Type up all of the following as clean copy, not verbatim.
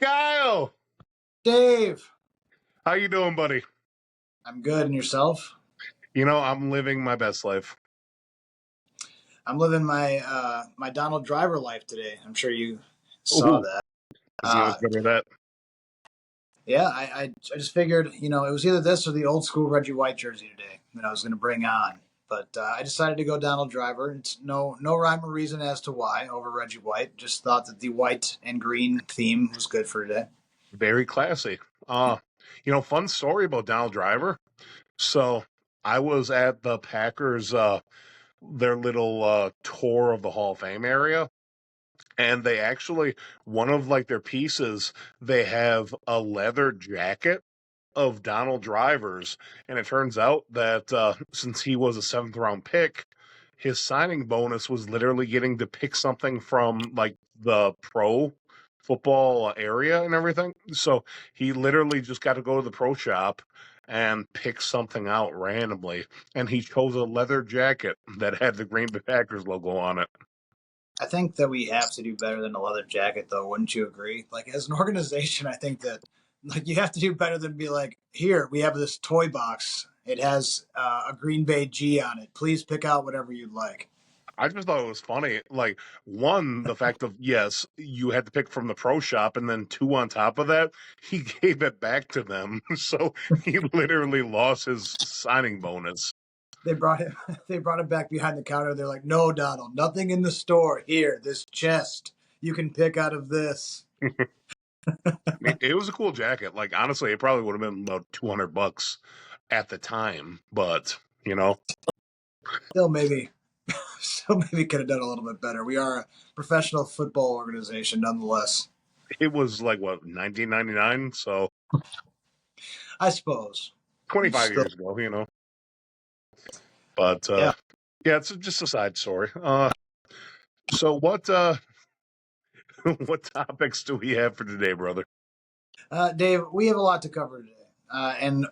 Kyle, Dave, how you doing, buddy? I'm good. And yourself? I'm living my best life. I'm living my Donald Driver life today. I'm sure you saw Ooh, that. is he much better at that? Yeah, I just figured, it was either this or the old school Reggie White jersey today that I was going to bring on. But I decided to go Donald Driver. It's no rhyme or reason as to why over Reggie White. Just thought that the white and green theme was good for today. Very classy. Fun story about Donald Driver. So I was at the Packers their little tour of the Hall of Fame area, and they actually one of like their pieces, they have a leather jacket of Donald Driver's, and it turns out that since he was a seventh round pick, his signing bonus was literally getting to pick something from like the pro football area and everything. So he literally just got to go to the pro shop and pick something out randomly, and he chose a leather jacket that had the Green Bay Packers logo on it. I think that we have to do better than a leather jacket, though. Wouldn't you agree? Like as an organization, I think that you have to do better than be like, here we have this toy box. It has a Green Bay G on it. Please pick out whatever you'd like. I just thought it was funny. Like, one, the fact of, yes, you had to pick from the pro shop, and then two, on top of that, he gave it back to them. So he literally lost his signing bonus. They brought him. They brought him back behind the counter. They're like, "No, Donald, nothing in the store. Here, this chest. You can pick out of this." It was a cool jacket. Like, honestly, it probably would have been about $200 at the time, but, Still, maybe, still maybe could have done a little bit better. We are a professional football organization, nonetheless. it was like, what, 1999? So I suppose. 25 Still, years ago. But, yeah. yeah, it's just a side story. So what topics do we have for today, brother? Dave, we have a lot to cover today,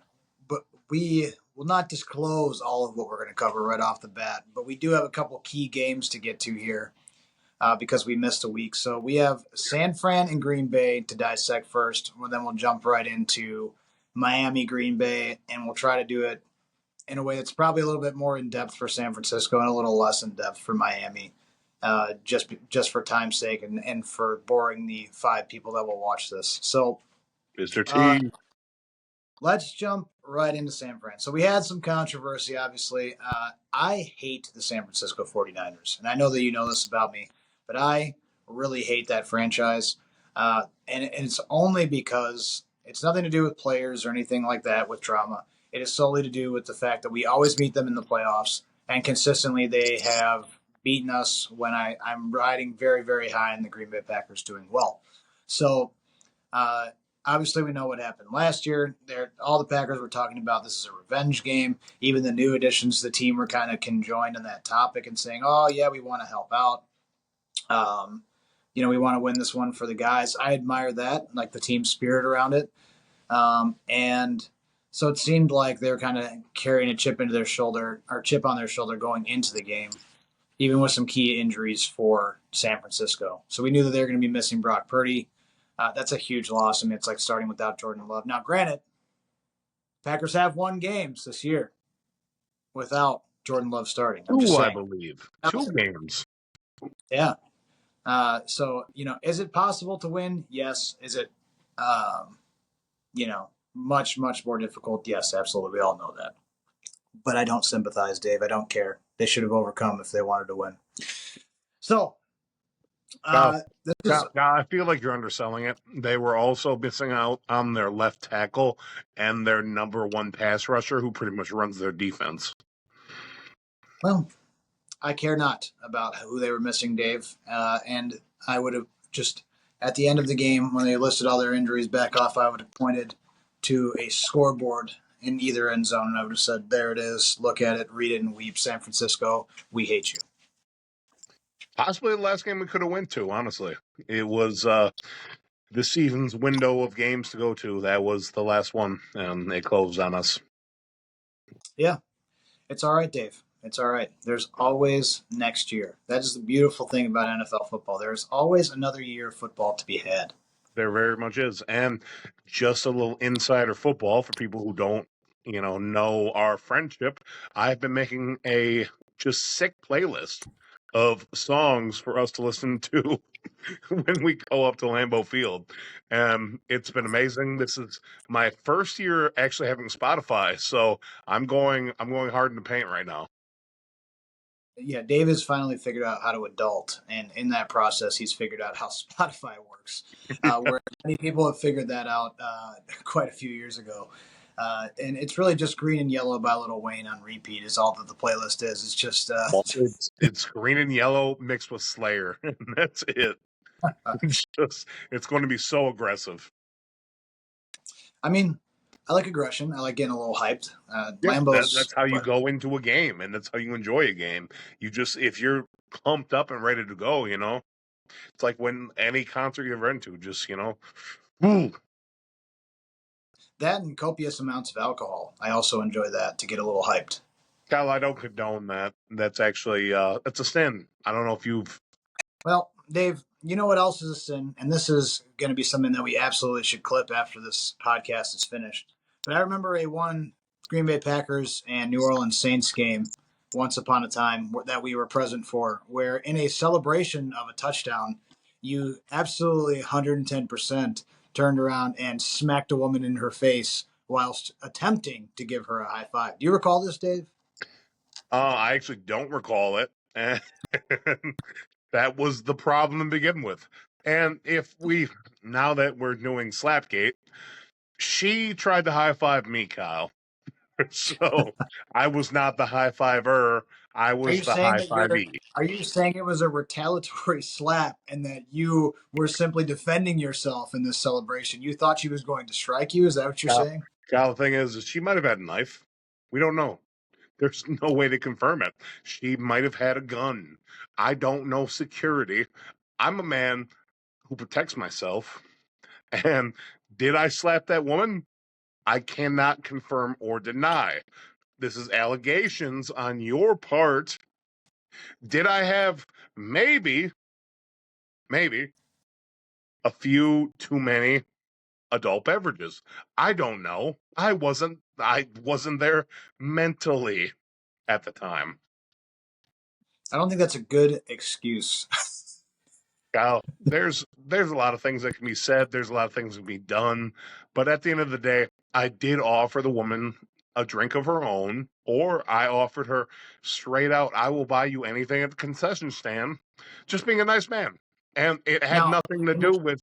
but we will not disclose all of what we're going to cover right off the bat. But we do have a couple key games to get to here because we missed a week. So we have San Fran and Green Bay to dissect first. Well, then we'll jump right into Miami, Green Bay, and we'll try to do it in a way that's probably a little bit more in depth for San Francisco and a little less in depth for Miami. Just for time's sake and for boring the five people that will watch this. So Mr. uh, T. let's jump right into San Fran. So we had some controversy, obviously. I hate the San Francisco 49ers, and I know that you know this about me, but I really hate that franchise. And it's only because it's nothing to do with players or anything like that with drama. It is solely to do with the fact that we always beat them in the playoffs, and consistently they have beaten us when I'm riding very, very high in the Green Bay Packers doing well. So uh, obviously, we know what happened last year. All the Packers were talking about this is a revenge game. Even the new additions to the team were kind of conjoined on that topic and saying, "Oh yeah, we want to help out. Um, we want to win this one for the guys." I admire that, like the team spirit around it. And so it seemed like they were kind of carrying a chip into their shoulder or chip on their shoulder going into the game, even with some key injuries for San Francisco. So we knew that they were going to be missing Brock Purdy. That's a huge loss. I mean, it's like starting without Jordan Love. Now, granted, Packers have won games this year without Jordan Love starting. I'm just Two, I saying. believe. Two games. Yeah. So, is it possible to win? Yes. Is it, um, much, much more difficult? Yes, absolutely. We all know that. But I don't sympathize, Dave. I don't care. They should have overcome if they wanted to win. So, Now, this is now, I feel like you're underselling it. They were also missing out on their left tackle and their number one pass rusher, who pretty much runs their defense. well, I care not about who they were missing, Dave. And I would have just, at the end of the game, when they listed all their injuries back off, I would have pointed to a scoreboard in either end zone and I would have said, there it is. Look at it, read it, and weep. San Francisco, we hate you. Possibly the last game we could have went to, honestly. It was this season's window of games to go to. That was the last one, and it closed on us. Yeah, it's all right, Dave. It's all right. There's always next year. That is the beautiful thing about NFL football. There's always another year of football to be had. There very much is. And just a little insider football for people who don't, know our friendship. I've been making a just sick playlist of songs for us to listen to when we go up to Lambeau Field. It's been amazing. This is my first year actually having Spotify, so I'm going hard in the paint right now. Yeah, Dave has finally figured out how to adult, and in that process, he's figured out how Spotify works. Where many people have figured that out quite a few years ago, and it's really just "Green and Yellow" by Lil Wayne on repeat is all that the playlist is. It's just, Well, it's green and yellow mixed with Slayer, and that's it. It's going to be so aggressive. I mean, I like aggression. I like getting a little hyped. Yeah, Lambo's that's how you what, go into a game, and that's how you enjoy a game. If you're pumped up and ready to go, it's like when any concert you've been to, just woo. that and copious amounts of alcohol. I also enjoy that to get a little hyped. Cal, I don't condone that. That's actually it's a sin. I don't know if you've. Well, Dave, you know what else is a sin? And this is going to be something that we absolutely should clip after this podcast is finished. But I remember a one Green Bay Packers and New Orleans Saints game once upon a time that we were present for, where in a celebration of a touchdown, you absolutely 110% turned around and smacked a woman in her face whilst attempting to give her a high five. Do you recall this, Dave? I actually don't recall it, and that was the problem to begin with. And if we now that we're doing Slapgate, she tried to high five me, Kyle. So I was not the high fiver. I Are was you the saying high that five you're? E. Are you saying it was a retaliatory slap and that you were simply defending yourself in this celebration? You thought she was going to strike you? Is that what you're saying? Kyle, the thing is she might have had a knife. We don't know. There's no way to confirm it. She might have had a gun. I don't know security. I'm a man who protects myself. And did I slap that woman? I cannot confirm or deny. This is allegations on your part. Did I have maybe a few too many adult beverages? I don't know. I wasn't there mentally at the time. I don't think that's a good excuse. Kyle, there's a lot of things that can be said. There's a lot of things that can be done, but at the end of the day, I did offer the woman a drink of her own, or I offered her straight out, "I will buy you anything at the concession stand," just being a nice man, and it had Now, nothing to do with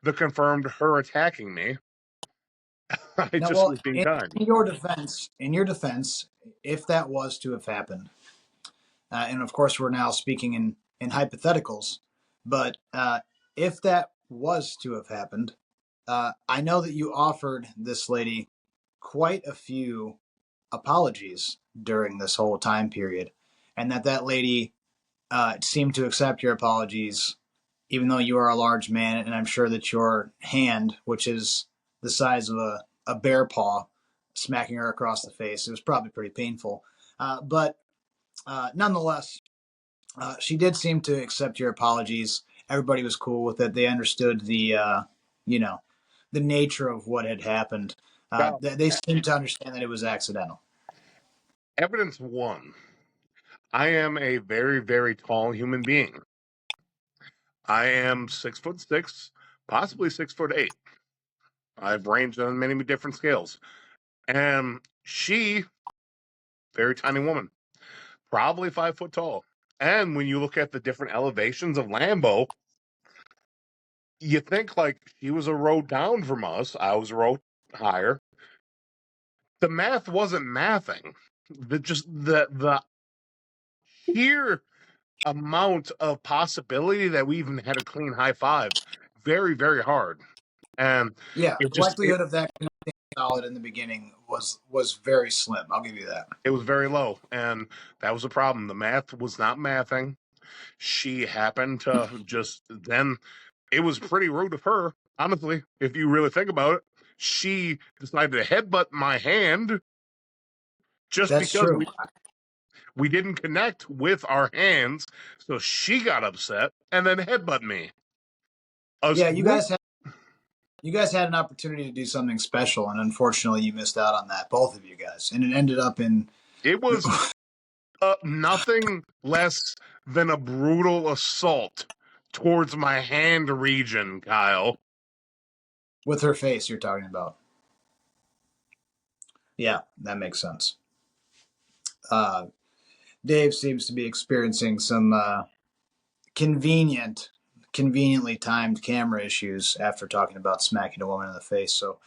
the confirmed her attacking me. I now, just well, was being kind. in your defense, if that was to have happened, and of course we're now speaking in hypotheticals, but if that was to have happened, I know that you offered this lady quite a few apologies during this whole time period, and that lady seemed to accept your apologies, even though you are a large man, and I'm sure that your hand, which is the size of a bear paw, smacking her across the face, it was probably pretty painful. But nonetheless, she did seem to accept your apologies. Everybody was cool with it. They understood you know, the nature of what had happened. Now, They seemed to understand that it was accidental. evidence one: I am a very, very tall human being. I am 6'6", possibly 6'8". I've ranged on many different scales. And she, very tiny woman, probably 5 foot tall. And when you look at the different elevations of Lambeau, you think like she was a row down from us. I was a row higher. The math wasn't mathing. The sheer amount of possibility that we even had a clean high five, very, very hard. And Yeah, it the just it, likelihood of that solid in the beginning was very slim. I'll give you that. it was very low. And that was a problem. The math was not mathing. She happened to just then it was pretty rude of her, honestly, if you really think about it. She decided to headbutt my hand just That's because true. we didn't connect with our hands. So she got upset and then headbutt me. A Yeah, you group guys had You guys had an opportunity to do something special, and unfortunately, you missed out on that, both of you guys. And it ended up in It was nothing less than a brutal assault towards my hand region, Kyle. with her face. You're talking about. Yeah, that makes sense. Uh, Dave seems to be experiencing some conveniently timed camera issues after talking about smacking a woman in the face. So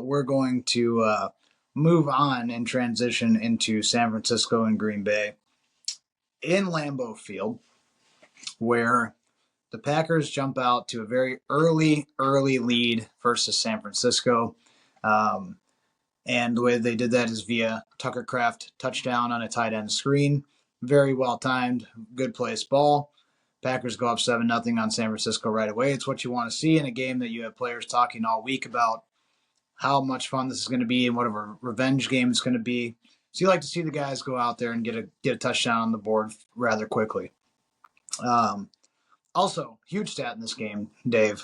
we're going to move on and transition into San Francisco and Green Bay in Lambeau Field, where the Packers jump out to a very early lead versus San Francisco. Um, and the way they did that is via Tucker Kraft touchdown on a tight end screen. Very well timed, good placed ball. Packers go up 7-0 on San Francisco right away. It's what you want to see in a game that you have players talking all week about how much fun this is going to be and what a revenge game it's going to be. So you like to see the guys go out there and get a touchdown on the board rather quickly. Also, huge stat in this game, Dave.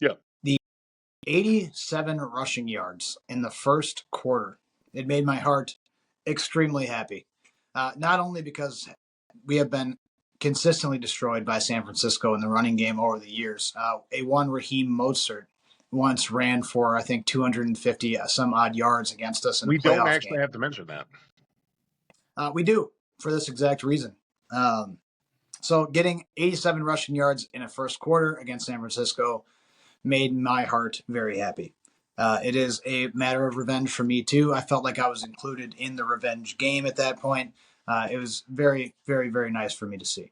Yeah. The 87 rushing yards in the first quarter. It made my heart extremely happy. Not only because we have been consistently destroyed by San Francisco in the running game over the years. A one Raheem Mostert once ran for, I think, 250 some odd yards against us in a We don't playoff actually game. have to mention that. We do, for this exact reason. So getting 87 rushing yards in a first quarter against San Francisco made my heart very happy. It is a matter of revenge for me, too. I felt like I was included in the revenge game at that point. It was very, very, very nice for me to see.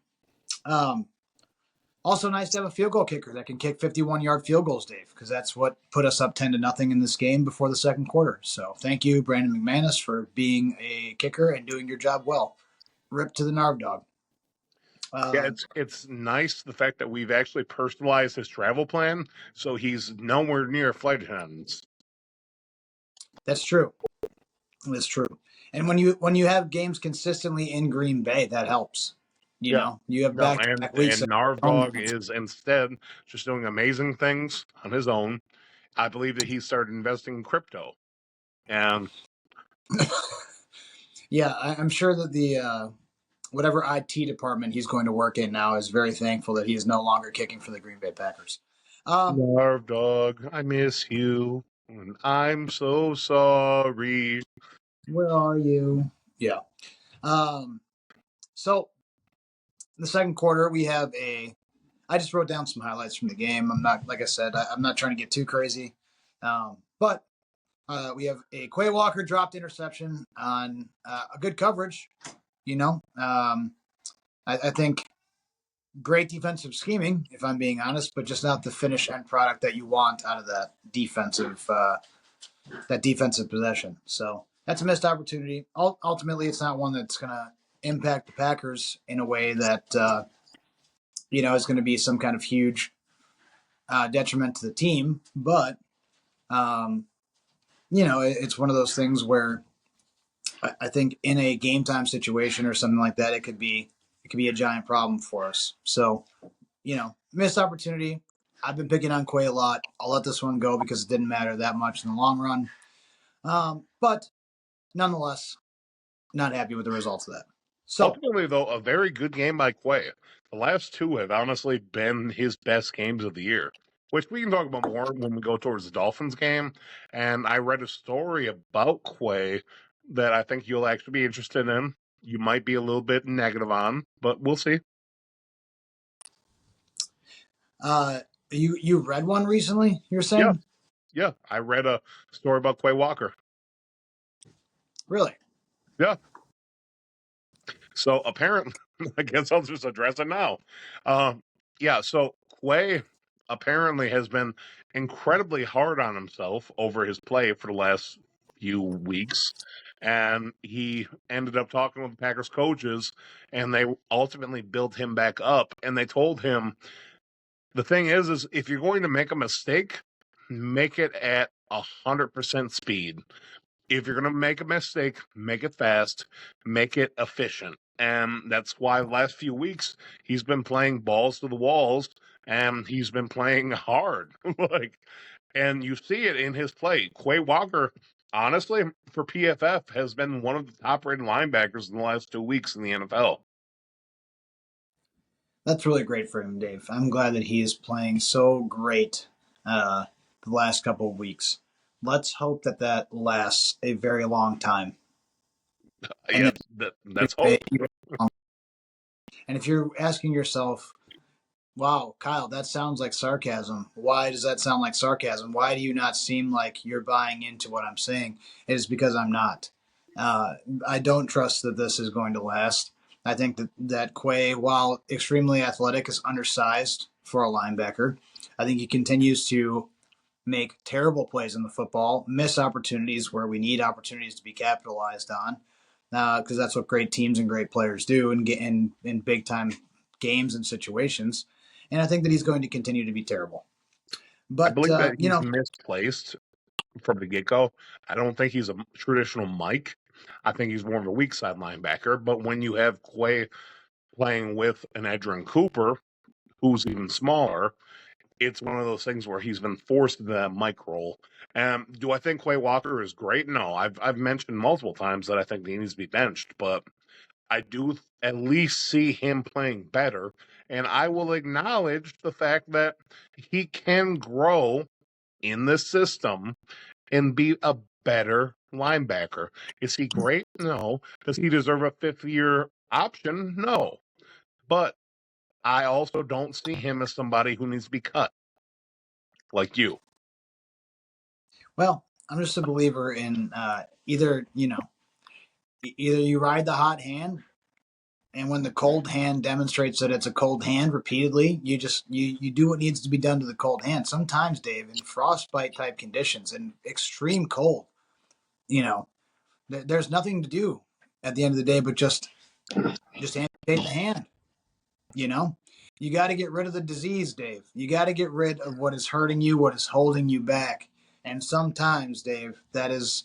Also nice to have a field goal kicker that can kick 51-yard field goals, Dave, because that's what put us up 10-0 in this game before the second quarter. So thank you, Brandon McManus, for being a kicker and doing your job well. Rip to the Narv dog. Yeah, it's nice the fact that we've actually personalized his travel plan, so he's nowhere near flight attendants. That's true. That's true. And when you have games consistently in Green Bay, that helps. You know, you have No, back weeks. and Narvdog is instead just doing amazing things on his own. I believe that he started investing in crypto, and Yeah, I'm sure that the whatever IT department he's going to work in now is very thankful that he is no longer kicking for the Green Bay Packers. Narvdog, I miss you, and I'm so sorry. Where are you? Yeah. So the second quarter, we have a. I just wrote down some highlights from the game. I'm not, like I said, I'm not trying to get too crazy, but we have a Quay Walker dropped interception on a good coverage. I think great defensive scheming, if I'm being honest, but just not the finish end product that you want out of that defensive possession. So that's a missed opportunity. Ultimately, it's not one that's going to impact the Packers in a way that is going to be some kind of huge detriment to the team. But it's one of those things where I think in a game time situation or something like that, it could be a giant problem for us. So, missed opportunity. I've been picking on Quay a lot. I'll let this one go because it didn't matter that much in the long run. But nonetheless, not happy with the results of that. So ultimately, though, a very good game by Quay. The last two have honestly been his best games of the year, which we can talk about more when we go towards the Dolphins game. And I read a story about Quay that I think you'll actually be interested in. You might be a little bit negative on, but we'll see. you read one recently? You're saying? Yeah. I read a story about Quay Walker. Really? Yeah. So apparently, I guess I'll just address it now. So Quay apparently has been incredibly hard on himself over his play for the last few weeks. And he ended up talking with the Packers coaches, and they ultimately built him back up. And they told him the thing is if you're going to make a mistake, make it at 100% speed. If you're going to make a mistake, make it fast, make it efficient. And that's why the last few weeks he's been playing balls to the walls and he's been playing hard. like, and you see it in his play. Quay Walker, honestly, for PFF, has been one of the top-rated linebackers in the last 2 weeks in the NFL. That's really great for him, Dave. I'm glad that he is playing so great the last couple of weeks. Let's hope that that lasts a very long time, and Yeah, that that's hope. and if you're asking yourself, wow, Kyle, that sounds like sarcasm. Why does that sound like sarcasm? Why do you not seem like you're buying into what I'm saying? It is because I'm not. Uh, I don't trust that this is going to last. I think that Quay, while extremely athletic, is undersized for a linebacker. I think he continues to make terrible plays in the football, miss opportunities where we need opportunities to be capitalized on, because that's what great teams and great players do and get in big time games and situations. And I think that he's going to continue to be terrible. I But believe that he's misplaced from the get-go. I don't think he's a traditional Mike. I think he's more of a weak side linebacker. But when you have Quay playing with an Edgerrin Cooper, who's even smaller, it's one of those things where he's been forced into that Mike role. Do I think Quay Walker is great? No, I've mentioned multiple times that I think he needs to be benched, but I do at least see him playing better, and I will acknowledge the fact that he can grow in this system and be a better linebacker. Is he great? No. Does he deserve a fifth-year option? No. But I also don't see him as somebody who needs to be cut like you. well, I'm just a believer in either you ride the hot hand, and when the cold hand demonstrates that it's a cold hand repeatedly, you do what needs to be done to the cold hand. Sometimes, Dave, in frostbite type conditions and extreme cold, you know, there's nothing to do at the end of the day but just amputate the hand. You know, you got to get rid of the disease, Dave. You got to get rid of what is hurting you, what is holding you back. And sometimes, Dave, that is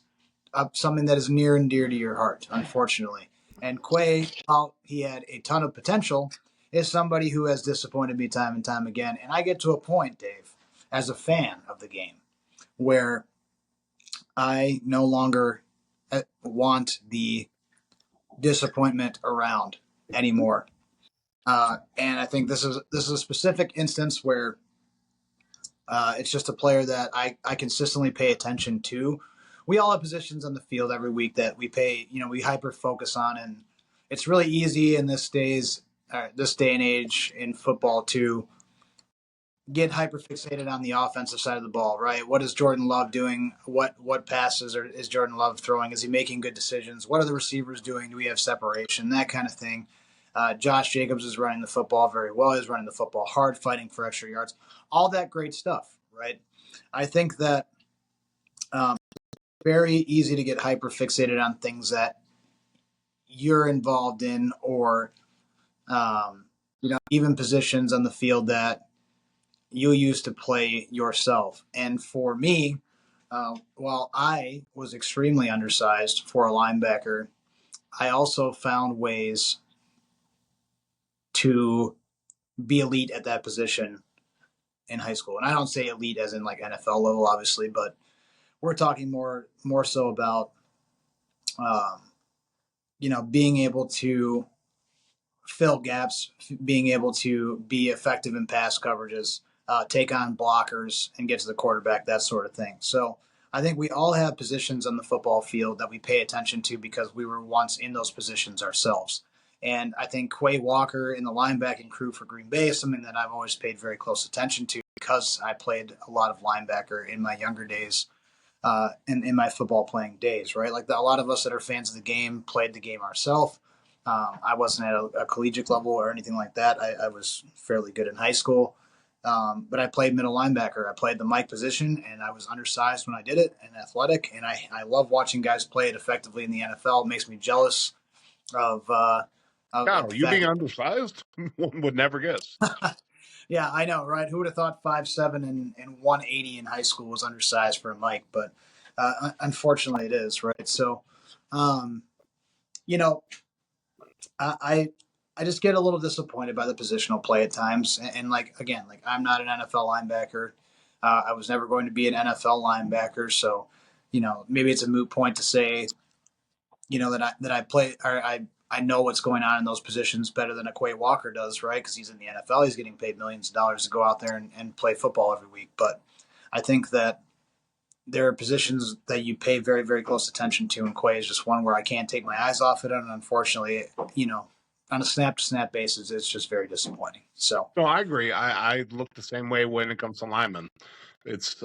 something that is near and dear to your heart, unfortunately. And Quay, while he had a ton of potential, is somebody who has disappointed me time and time again. And I get to a point, Dave, as a fan of the game, where I no longer want the disappointment around anymore. And I think this is a specific instance where it's just a player that I consistently pay attention to. We all have positions on the field every week that we hyper focus on, and it's really easy in this day and age in football to get hyper fixated on the offensive side of the ball, right? What is Jordan Love doing? What passes is Jordan Love throwing? Is he making good decisions? What are the receivers doing? Do we have separation? That kind of thing. Josh Jacobs is running the football very well. He's running the football hard, fighting for extra yards. All that great stuff, right? I think that very easy to get hyper fixated on things that you're involved in, or even positions on the field that you used to play yourself. And for me, while I was extremely undersized for a linebacker, I also found ways to be elite at that position in high school. And I don't say elite as in like NFL level, obviously, but we're talking more so about um, being able to fill gaps, being able to be effective in pass coverages, take on blockers, and get to the quarterback, that sort of thing. So I think we all have positions on the football field that we pay attention to because we were once in those positions ourselves. And I think Quay Walker in the linebacking crew for Green Bay is something that I've always paid very close attention to because I played a lot of linebacker in my younger days, in my football playing days, right? Like a lot of us that are fans of the game played the game ourselves. I wasn't at a collegiate level or anything like that. I was fairly good in high school, but I played middle linebacker. I played the Mike position, and I was undersized when I did it and athletic. And I love watching guys play it effectively in the NFL. It makes me jealous of, of God, the you being fact undersized? One would never guess. that, yeah, I know, right? Who would have thought 5'7" and 180 in high school was undersized for a Mike? But unfortunately, it is, right? So, um, you know, I I just get a little disappointed by the positional play at times. And like again, like I'm not an NFL linebacker. I was never going to be an NFL linebacker, so maybe it's a moot point to say that I play or I know what's going on in those positions better than a Quay Walker does, right? Because he's in the NFL, he's getting paid millions of dollars to go out there and play football every week. But I think that there are positions that you pay very, very close attention to, and Quay is just one where I can't take my eyes off it. And unfortunately, on a snap to snap basis, it's just very disappointing. So, No, I agree. I look the same way when it comes to linemen.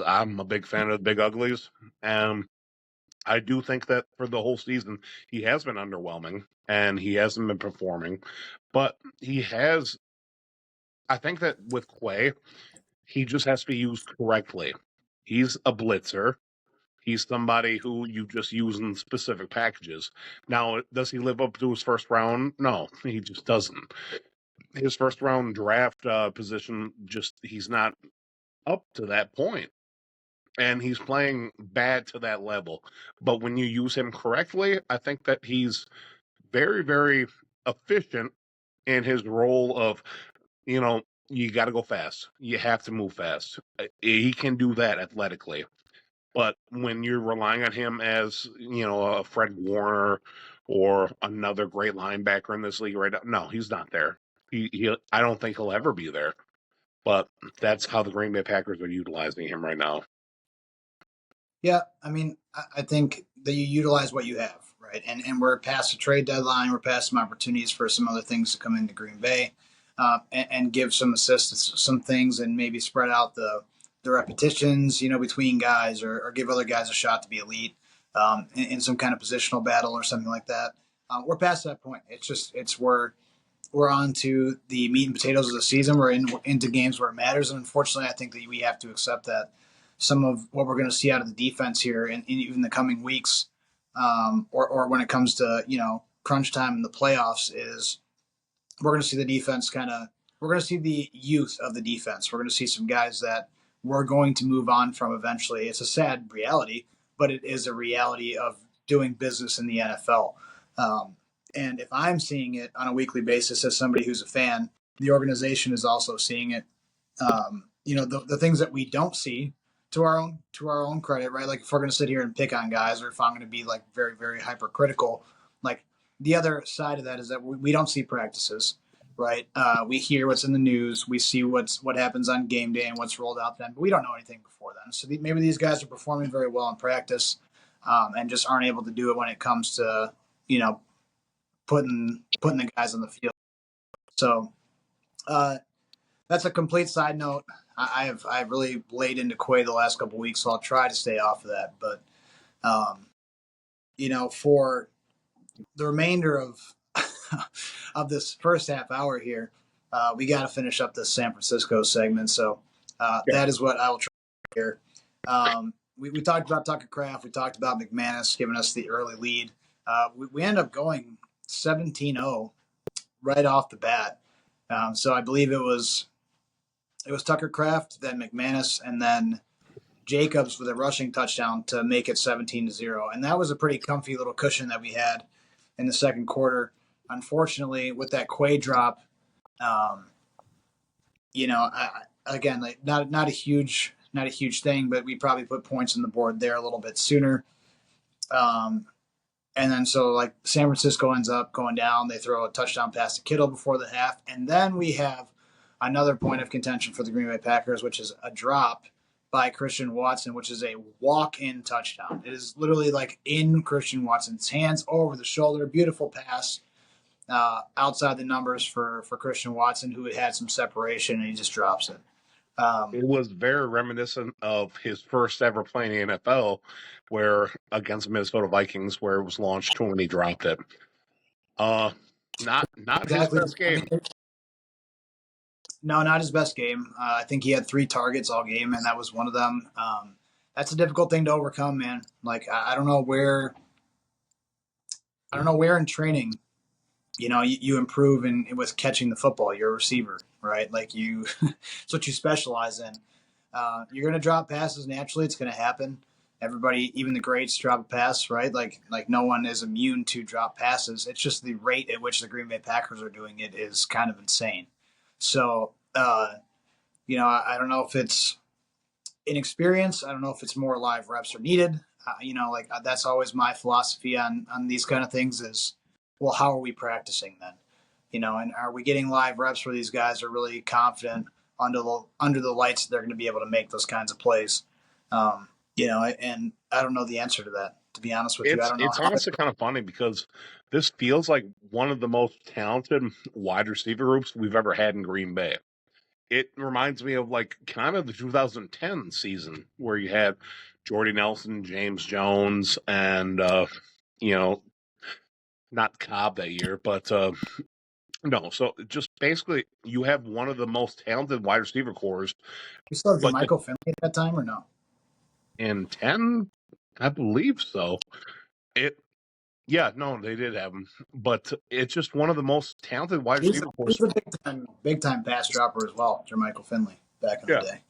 I'm a big fan of the big uglies, and I do think that for the whole season he has been underwhelming and he hasn't been performing. But he has. I think that with Quay, he just has to be used correctly. He's a blitzer. He's somebody who you just use in specific packages. Now, does he live up to his first round? No, he just doesn't. His first round draft position, just he's not up to that point, and he's playing bad to that level. But when you use him correctly, I think that he's very, very efficient in his role of, you know, you got to go fast. You have to move fast. He can do that athletically. But when you're relying on him as, a Fred Warner or another great linebacker in this league right now, no, he's not there. I don't think he'll ever be there. But that's how the Green Bay Packers are utilizing him right now. yeah, I mean, I think that you utilize what you have, right? And we're past the trade deadline. We're past some opportunities for some other things to come into Green Bay, and give some assists, some things, and maybe spread out the repetitions, between guys, or give other guys a shot to be elite, in some kind of positional battle or something like that. We're past that point. We're on to the meat and potatoes of the season. We're into games where it matters, and unfortunately, I think that we have to accept that some of what we're going to see out of the defense here in even the coming weeks, or when it comes to crunch time in the playoffs, is we're going to see the defense we're going to see the youth of the defense. We're going to see some guys that we're going to move on from eventually. It's a sad reality, but it is a reality of doing business in the NFL. And if I'm seeing it on a weekly basis as somebody who's a fan, the organization is also seeing it. The things that we don't see, to our own credit, right? Like if we're going to sit here and pick on guys, or if I'm going to be like very, very hypercritical, like the other side of that is that we don't see practices, right? We hear what's in the news, we see what happens on game day and what's rolled out then, but we don't know anything before then. So maybe these guys are performing very well in practice, and just aren't able to do it when it comes to putting the guys on the field. So that's a complete side note. I've really laid into Quay the last couple of weeks, so I'll try to stay off of that. But for the remainder of of this first half hour here, we got to finish up this San Francisco segment. So that is what I will try here. We talked about Tucker Kraft. We talked about McManus giving us the early lead. We end up going 17-0 right off the bat. So I believe it was Tucker Kraft, then McManus, and then Jacobs with a rushing touchdown to make it 17-0. And that was a pretty comfy little cushion that we had in the second quarter. Unfortunately, with that Quay drop, again, like not a huge thing, but we probably put points on the board there a little bit sooner. And then so like San Francisco ends up going down. They throw a touchdown pass to Kittle before the half, and then we have another point of contention for the Green Bay Packers, which is a drop by Christian Watson, which is a walk-in touchdown. It is literally like in Christian Watson's hands, over the shoulder, beautiful pass, outside the numbers for Christian Watson, who had some separation, and he just drops it. It was very reminiscent of his first ever play in the NFL, where against Minnesota Vikings, where it was launched to when he dropped it. Not his Exactly. best I game. mean, no, not his best game. I think he had 3 targets all game, and that was one of them. That's a difficult thing to overcome, man. Like I don't know where in training, you improve with catching the football. You're a receiver, right? Like it's what you specialize in. You're going to drop passes naturally. It's going to happen. Everybody, even the greats, drop a pass, right? Like no one is immune to drop passes. It's just the rate at which the Green Bay Packers are doing it is kind of insane. So, I don't know if it's inexperience. I don't know if it's more live reps are needed. That's always my philosophy on these kind of things is, well, how are we practicing then? And are we getting live reps where these guys are really confident under the lights they're going to be able to make those kinds of plays? And I don't know the answer to that, to be honest with you. I don't know It's how. honestly kind of funny because this feels like one of the most talented wide receiver groups we've ever had in Green Bay. It reminds me of like kind of the 2010 season where you had Jordy Nelson, James Jones, and you know, not Cobb that year, but no. So just basically, you have one of the most talented wide receiver cores, We still have but Jermichael Finley at that time or no? in 10, I believe so. It Yeah, no, they did have him, but it's just one of the most talented wide He's, receiver cores. he's a big time pass dropper as well, Jermichael Finley, back in the Yeah, day.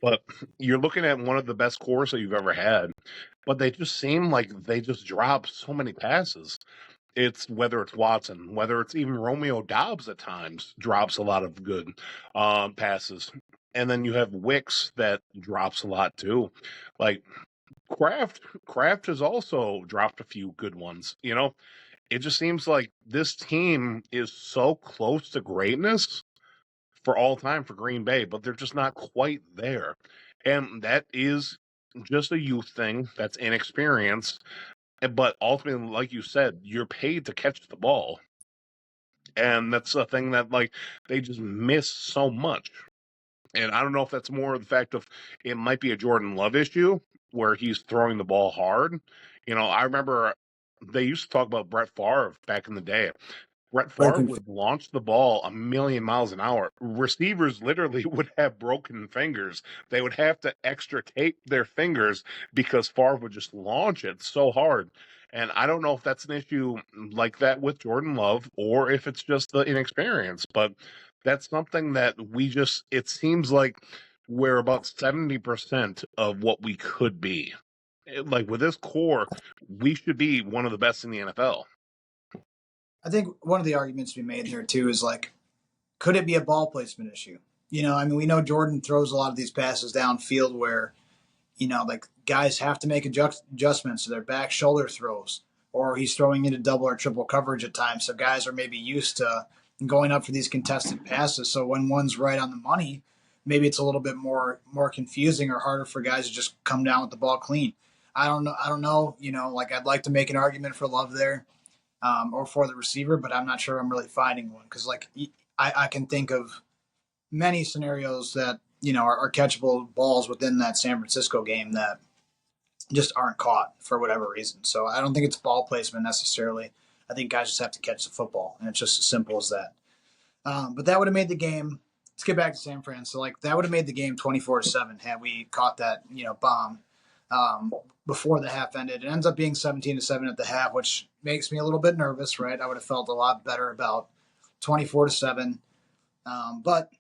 but you're looking at one of the best cores that you've ever had. But they just seem like they just drop so many passes. It's whether it's Watson, whether it's even Romeo Dobbs at times drops a lot of good passes, and then you have Wicks that drops a lot too. Like Kraft has also dropped a few good ones. It just seems like this team is so close to greatness for all time for Green Bay, but they're just not quite there. And that is just a youth thing. That's inexperience. But ultimately, like you said, you're paid to catch the ball. And that's a thing that, like, they just miss so much. And I don't know if that's more of the fact of it might be a Jordan Love issue where he's throwing the ball hard. I remember they used to talk about Brett Favre back in the day. Brett Favre Broken. would launch the ball a million miles an hour. Receivers literally would have broken fingers. They would have to extricate their fingers because Favre would just launch it so hard. And I don't know if that's an issue like that with Jordan Love or if it's just the inexperience, but that's something that it seems like we're about 70% of what we could be. Like with this core, we should be one of the best in the NFL. I think one of the arguments to be made here too is like, could it be a ball placement issue? We know Jordan throws a lot of these passes downfield where, like guys have to make adjustments to their back shoulder throws, or he's throwing into double or triple coverage at times. So guys are maybe used to going up for these contested passes. So when one's right on the money, maybe it's a little bit more confusing or harder for guys to just come down with the ball clean. I don't know. I don't know. Like I'd like to make an argument for Love there, or for the receiver, but I'm not sure I'm really finding one because like I can think of many scenarios that are catchable balls within that San Francisco game that just aren't caught for whatever reason. So I don't think it's ball placement necessarily. I think guys just have to catch the football, and it's just as simple as that. But that would have made the game. Let's get back to San Fran. So like that would have made the game 24-7 had we caught that bomb before the half ended. It ends up being 17-7 at the half, which makes me a little bit nervous. Right, I would have felt a lot better about 24-7. But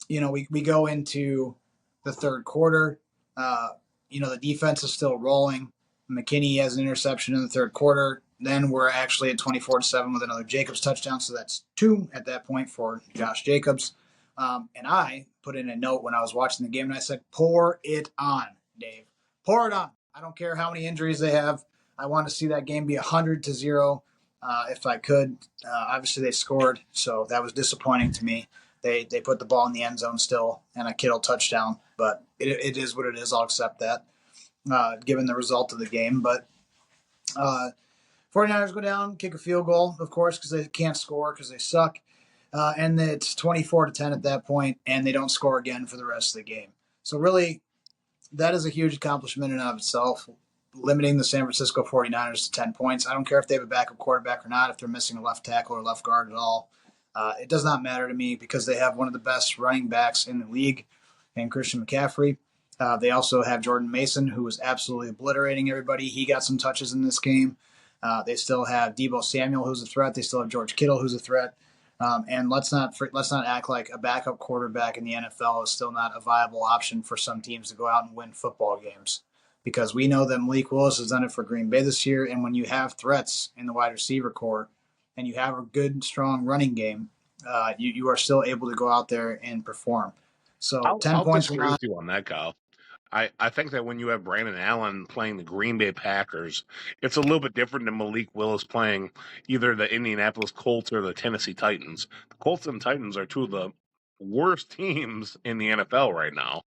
we go into the third quarter. The defense is still rolling. McKinney has an interception in the third quarter. Then we're actually at 24-7 with another Jacobs touchdown. So that's 2 at that point for Josh Jacobs. And I put in a note when I was watching the game, and I said, pour it on, Dave. Pour it on. I don't care how many injuries they have. I want to see that game be 100-0 if I could. Obviously, they scored, so that was disappointing to me. They put the ball in the end zone still, and a Kittle touchdown. But it is what it is. I'll accept that, given the result of the game. But 49ers go down, kick a field goal, of course, because they can't score because they suck. And it's 24-10 at that point, and they don't score again for the rest of the game. So really, that is a huge accomplishment in and of itself, limiting the San Francisco 49ers to 10 points. I don't care if they have a backup quarterback or not, if they're missing a left tackle or left guard at all. It does not matter to me because they have one of the best running backs in the league in Christian McCaffrey. They also have Jordan Mason, who was absolutely obliterating everybody. He got some touches in this game. They still have Deebo Samuel, who's a threat. They still have George Kittle, who's a threat. And let's not act like a backup quarterback in the NFL is still not a viable option for some teams to go out and win football games, because we know that Malik Willis has done it for Green Bay this year. And when you have threats in the wide receiver core and you have a good, strong running game, you are still able to go out there and perform. So I'll, 10 I'll points disagree line. with you on that, Kyle. I think that when you have Brandon Allen playing the Green Bay Packers, it's a little bit different than Malik Willis playing either the Indianapolis Colts or the Tennessee Titans. The Colts and Titans are two of the worst teams in the NFL right now.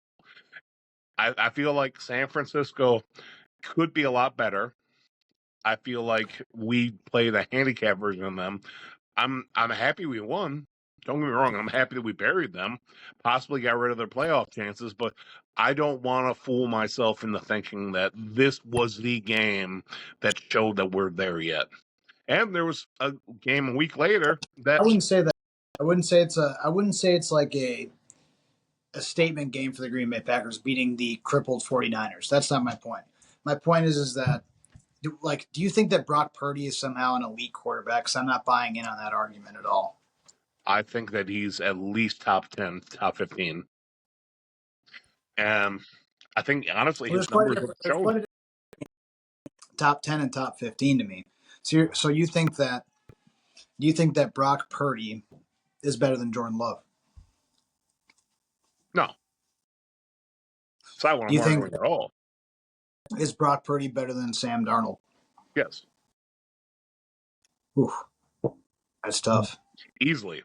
I feel like San Francisco could be a lot better. I feel like we play the handicap version of them. I'm happy we won. Don't get me wrong. I'm happy that we buried them, possibly got rid of their playoff chances. But I don't want to fool myself into thinking that this was the game that showed that we're there yet. And there was a game a week later I that wouldn't say that. I wouldn't say it's like a statement game for the Green Bay Packers beating the crippled 49ers. That's not my point. My point is that do you think that Brock Purdy is somehow an elite quarterback? Because I'm not buying in on that argument at all. I think that he's at least top 10, top 15. And I think honestly Well, his numbers have there's shown quite it. a top 10 and top 15 to me. So you think that Brock Purdy is better than Jordan Love? No, it's not what Do I'm you think arguing at all. is Brock Purdy better than Sam Darnold? Yes, Oof, that's tough. easily.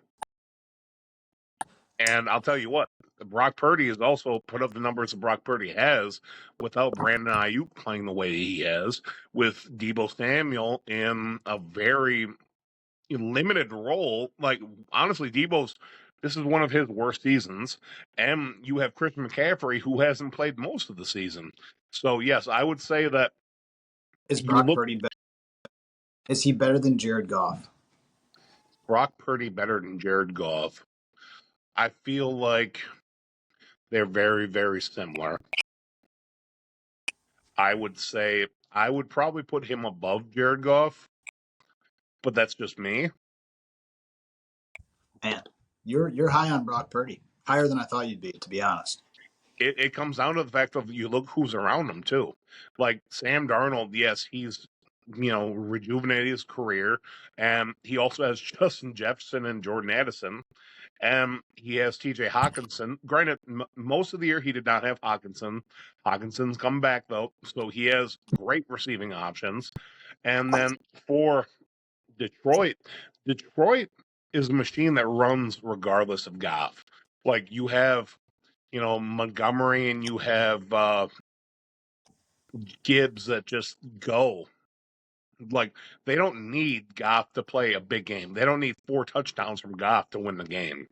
And I'll tell you what, Brock Purdy has also put up the numbers that Brock Purdy has without Brandon Ayuk playing the way he has, with Debo Samuel in a very limited role. Like, honestly, this is one of his worst seasons. And you have Christian McCaffrey, who hasn't played most of the season. So, yes, I would say that Is you Brock look Purdy better? Is he better than Jared Goff? Brock Purdy better than Jared Goff. I feel like they're very, very similar. I would say I would probably put him above Jared Goff, but that's just me. Man, you're high on Brock Purdy, higher than I thought you'd be, to be honest. It comes down to the fact of you look who's around him too. Like Sam Darnold, yes, he's rejuvenated his career, and he also has Justin Jefferson and Jordan Addison, and he has T.J. Hawkinson. Granted, most of the year he did not have Hawkinson. Hawkinson's come back though, so he has great receiving options. And then for Detroit, Detroit is a machine that runs regardless of Goff. Like you have, Montgomery and you have Gibbs that just go. Like they don't need Goff to play a big game. They don't need 4 touchdowns from Goff to win the game.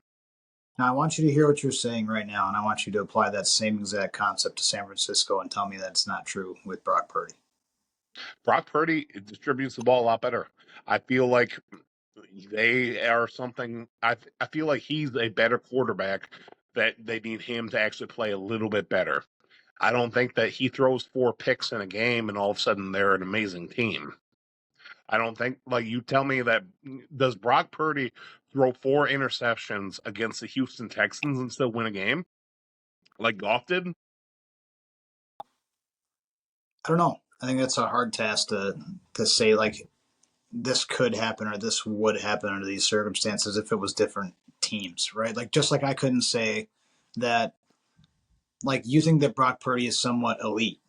Now, I want you to hear what you're saying right now, and I want you to apply that same exact concept to San Francisco and tell me that's not true with Brock Purdy. Brock Purdy distributes the ball a lot better. I feel like they are something. I feel like he's a better quarterback. That they need him to actually play a little bit better. I don't think that he throws 4 picks in a game and all of a sudden they're an amazing team. I don't think, like, you tell me that, does Brock Purdy throw 4 interceptions against the Houston Texans and still win a game like Goff did? I don't know. I think that's a hard task to say like this could happen or this would happen under these circumstances if it was different teams, right? Like just like I couldn't say that like you think that Brock Purdy is somewhat elite,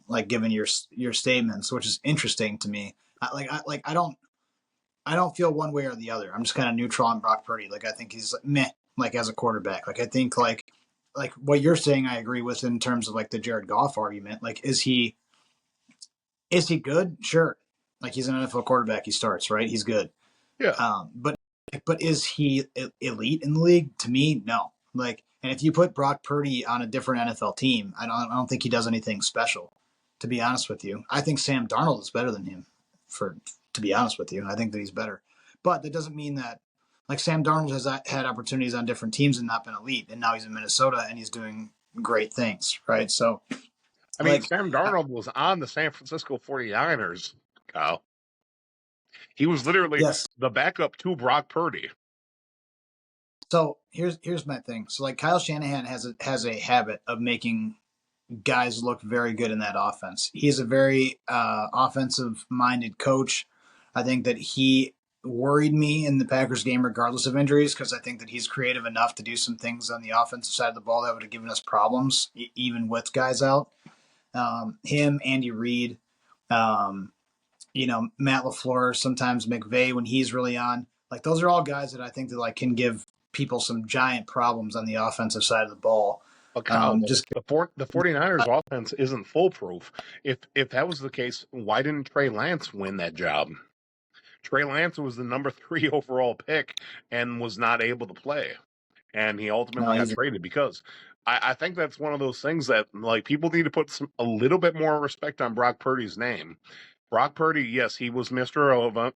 like given your statements, which is interesting to me. I don't feel one way or the other. I'm just kind of neutral on Brock Purdy. Like I think he's like, meh, like as a quarterback. Like I think like what you're saying, I agree with in terms of like the Jared Goff argument. Like is he good? Sure. Like he's an NFL quarterback. He starts right. He's good. Yeah. But is he elite in the league? To me, no. Like, and if you put Brock Purdy on a different NFL team, I don't think he does anything special. To be honest with you, I think Sam Darnold is better than him. To be honest with you, I think that he's better. But that doesn't mean that like Sam Darnold has had opportunities on different teams and not been elite, and now he's in Minnesota and he's doing great things, right? So, I mean, like, Sam Darnold was on the San Francisco 49ers, Kyle. He was literally yes, the backup to Brock Purdy. So here's my thing. So like Kyle Shanahan has a habit of making guys look very good in that offense. He's a very offensive minded coach. I think that he worried me in the Packers game, regardless of injuries, because I think that he's creative enough to do some things on the offensive side of the ball that would have given us problems, even with guys out. Him, Andy Reid, um, Matt LaFleur, sometimes McVay when he's really on. Like those are all guys that I think that like can give people some giant problems on the offensive side of the ball. But Kyle, Just the 49ers offense isn't foolproof. If that was the case, why didn't Trey Lance win that job? Trey Lance was the number 3 overall pick and was not able to play. And he no, ultimately got he's traded because I think that's one of those things that like people need to put a little bit more respect on Brock Purdy's name. Brock Purdy, yes, he was Mr. Irrelevant,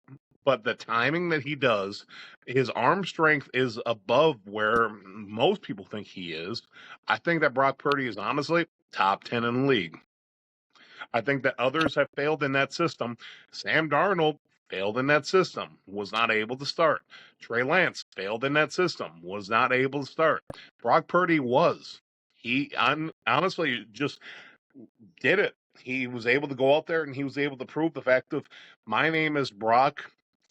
but the timing that he does, his arm strength is above where most people think he is. I think that Brock Purdy is honestly top 10 in the league. I think that others have failed in that system. Sam Darnold failed in that system, was not able to start. Trey Lance failed in that system, was not able to start. Brock Purdy was. He honestly just did it. He was able to go out there and he was able to prove the fact of my name is Brock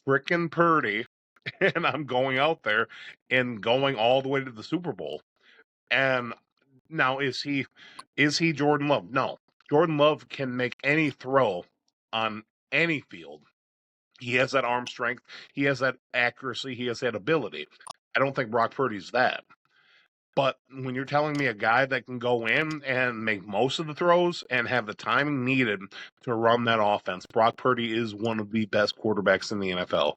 frickin' Purdy, and I'm going out there and going all the way to the Super Bowl. And now is he Jordan Love? No. Jordan Love can make any throw on any field. He has that arm strength, he has that accuracy, he has that ability. I don't think Brock Purdy's that. But when you're telling me a guy that can go in and make most of the throws and have the timing needed to run that offense, Brock Purdy is one of the best quarterbacks in the NFL.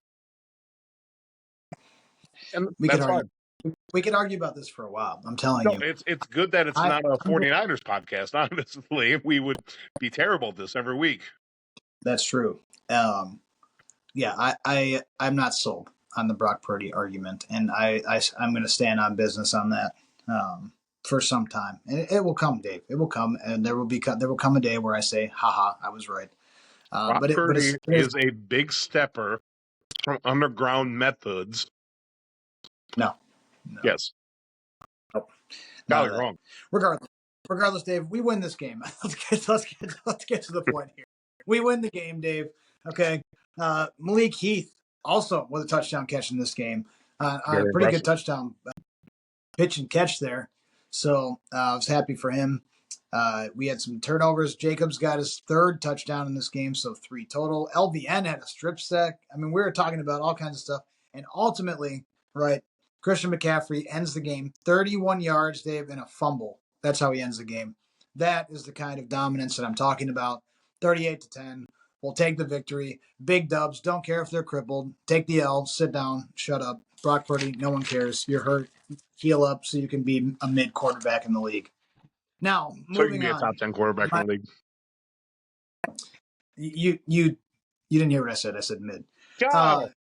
And we could that's argue fine. we could argue about this for a while. I'm telling No, you. it's good that it's I not a I'm, 49ers podcast, honestly. We would be terrible at this every week. that's true. Um, yeah, I'm not sold on the Brock Purdy argument, and I'm going to stand on business on that for some time, and it will come, Dave. It will come, and there will come a day where I say, "Haha, I was right." Brock But Purdy it is is a big stepper from underground methods. no, no, Yes. no, none Golly, of that. wrong. Regardless, Dave, we win this game. Let's get to the point here. We win the game, Dave. Okay. Malik Heath also with a touchdown catch in this game. A Very pretty good impressive. touchdown pitch and catch there. So I was happy for him. We had some turnovers. Jacobs got his third touchdown in this game, so 3 total. LVN had a strip sack. I mean, we were talking about all kinds of stuff. And ultimately, right, Christian McCaffrey ends the game 31 yards, Dave, and a fumble. That's how he ends the game. That is the kind of dominance that I'm talking about. 38-10. We'll take the victory. Big dubs. Don't care if they're crippled. Take the L. Sit down. Shut up. Brock Purdy, no one cares. You're hurt. Heal up so you can be a mid quarterback in the league. Now, So you can moving be a on. top 10 quarterback in the league. You didn't hear what I said. I said mid.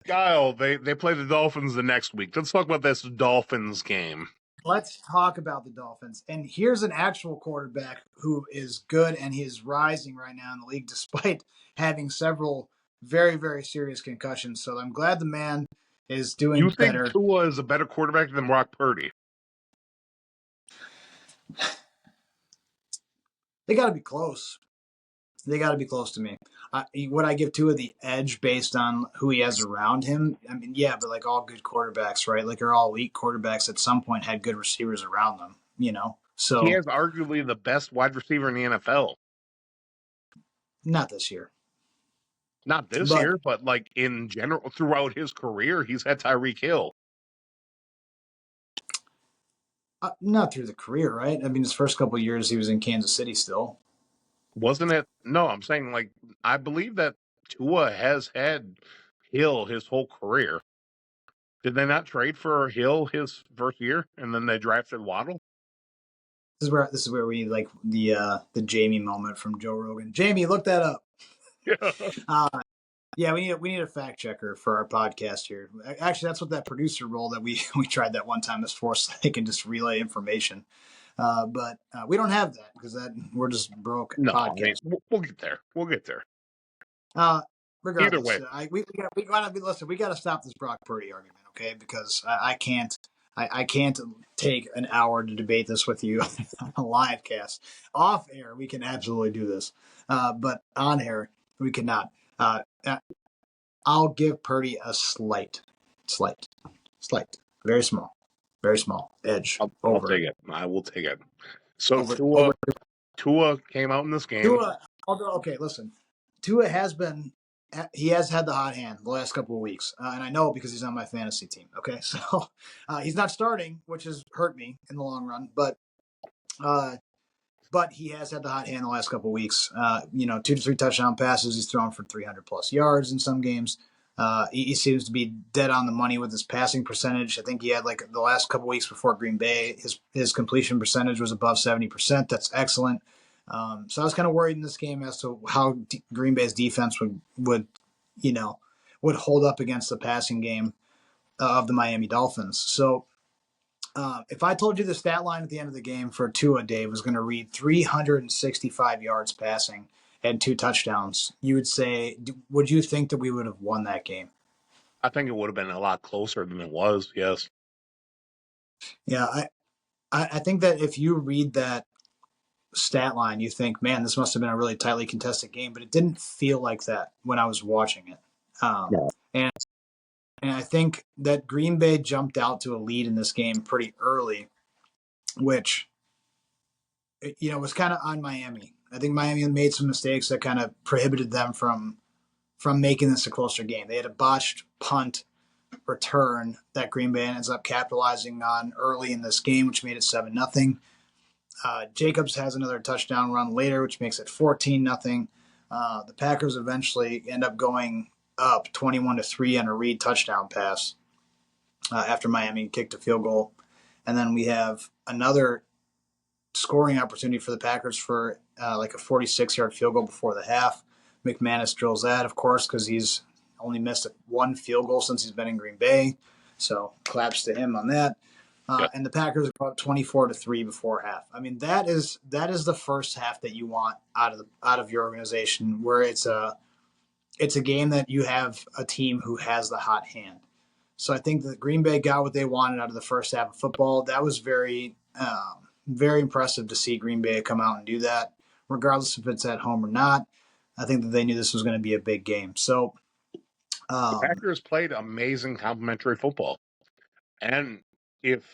Kyle, they play the Dolphins the next week. Let's talk about this Dolphins game. Let's talk about the Dolphins. And here's an actual quarterback who is good and he is rising right now in the league despite having several very, very serious concussions. So I'm glad the man is You doing think better. Tua is a better quarterback than Brock Purdy? They got to be close. They got to be close to me. Would I give Tua the edge based on who he has around him? I mean, yeah, but like all good quarterbacks, right? Like they're all elite quarterbacks at some point had good receivers around them, He So has arguably the best wide receiver in the NFL. not this year, Not this but year, but like in general throughout his career, he's had Tyreek Hill. not through the career, right? I mean, his first couple of years he was in Kansas City still. Wasn't it? No, I'm saying like I believe that Tua has had Hill his whole career. Did they not trade for Hill his first year and then they drafted Waddle? This is where we like the Jamie moment from Joe Rogan. Jamie, look that up. Yeah. Uh, Yeah, we need a fact checker for our podcast here. Actually, that's what that producer role that we we tried that one time is for, so they can just relay information. But we don't have that because we're just broke No, I mean podcast. we'll get there. We'll get there. Uh, Either regardless, way, we gotta listen. We gotta stop this Brock Purdy argument, okay? Because I can't. I can't take an hour to debate this with you on a live cast. Off air, we can absolutely do this, but on air, we cannot. I'll give Purdy a slight, very small edge I'll over take it. I will take it. So over Tua came out in this game. Tua. Although, okay, listen, Tua has been. He has had the hot hand the last couple of weeks, and I know because he's on my fantasy team. Okay, so he's not starting, which has hurt me in the long run. Uh, but he has had the hot hand the last couple of weeks. 2 to 3 touchdown passes. He's thrown for 300 plus yards in some games. He seems to be dead on the money with his passing percentage. I think he had like the last couple of weeks before Green Bay, his completion percentage was above 70%. That's excellent. So I was kind of worried in this game as to how Green Bay's defense would hold up against the passing game of the Miami Dolphins. So if I told you the stat line at the end of the game for Tua, Dave, was going to read 365 yards passing and 2 touchdowns, you would say, would you think that we would have won that game? I think it would have been a lot closer than it was. Yes. Yeah, I think that if you read that stat line, you think, man, this must have been a really tightly contested game, but it didn't feel like that when I was watching it. No. And I think that Green Bay jumped out to a lead in this game pretty early, which was kind of on Miami. I think Miami made some mistakes that kind of prohibited them from making this a closer game. They had a botched punt return that Green Bay ends up capitalizing on early in this game, which made it 7-0. Jacobs has another touchdown run later, which makes it 14-0. The Packers eventually end up going up 21-3 on a Reed touchdown pass after Miami kicked a field goal. And then we have another scoring opportunity for the Packers for like a 46-yard field goal before the half. McManus drills that, of course, because he's only missed one field goal since he's been in Green Bay. So claps to him on that. Yep. And the Packers go up 24-3 before half. I mean, that is the first half that you want out of your organization, where it's a game that you have a team who has the hot hand. So I think that Green Bay got what they wanted out of the first half of football. That was very very impressive to see Green Bay come out and do that, regardless if it's at home or not. I think that they knew this was going to be a big game. So The Packers played amazing complementary football. And if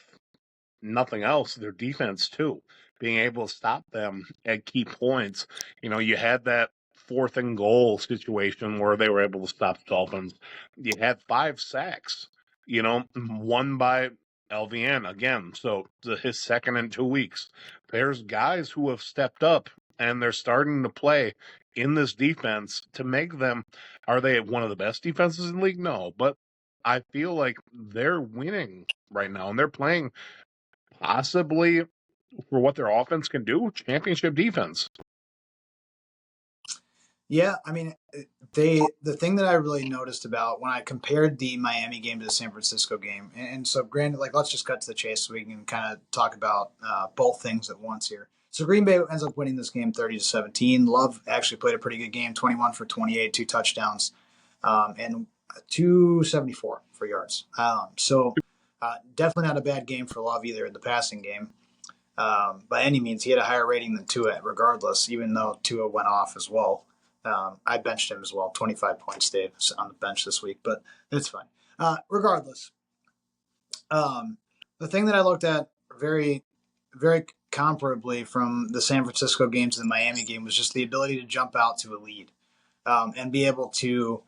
nothing else, their defense too, being able to stop them at key points. You had that 4th and goal situation where they were able to stop the Dolphins. You had 5 sacks, one by LVN again. So his second in 2 weeks. There's guys who have stepped up and they're starting to play in this defense to make them. Are they one of the best defenses in the league? No, but I feel like they're winning right now and they're playing possibly for what their offense can do, championship defense. yeah, I mean, the thing that I really noticed about when I compared the Miami game to the San Francisco game, and so granted, like let's just cut to the chase so we can kind of talk about both things at once here. So Green Bay ends up winning this game 30-17. Love actually played a pretty good game, 21 for 28, 2 touchdowns, and 274 for yards. So definitely not a bad game for Love either in the passing game. By any means, he had a higher rating than Tua, regardless, even though Tua went off as well. I benched him as well, 25 points, Dave, on the bench this week, but it's fine. Regardless, the thing that I looked at very, very comparably from the San Francisco game to the Miami game was just the ability to jump out to a lead and be able to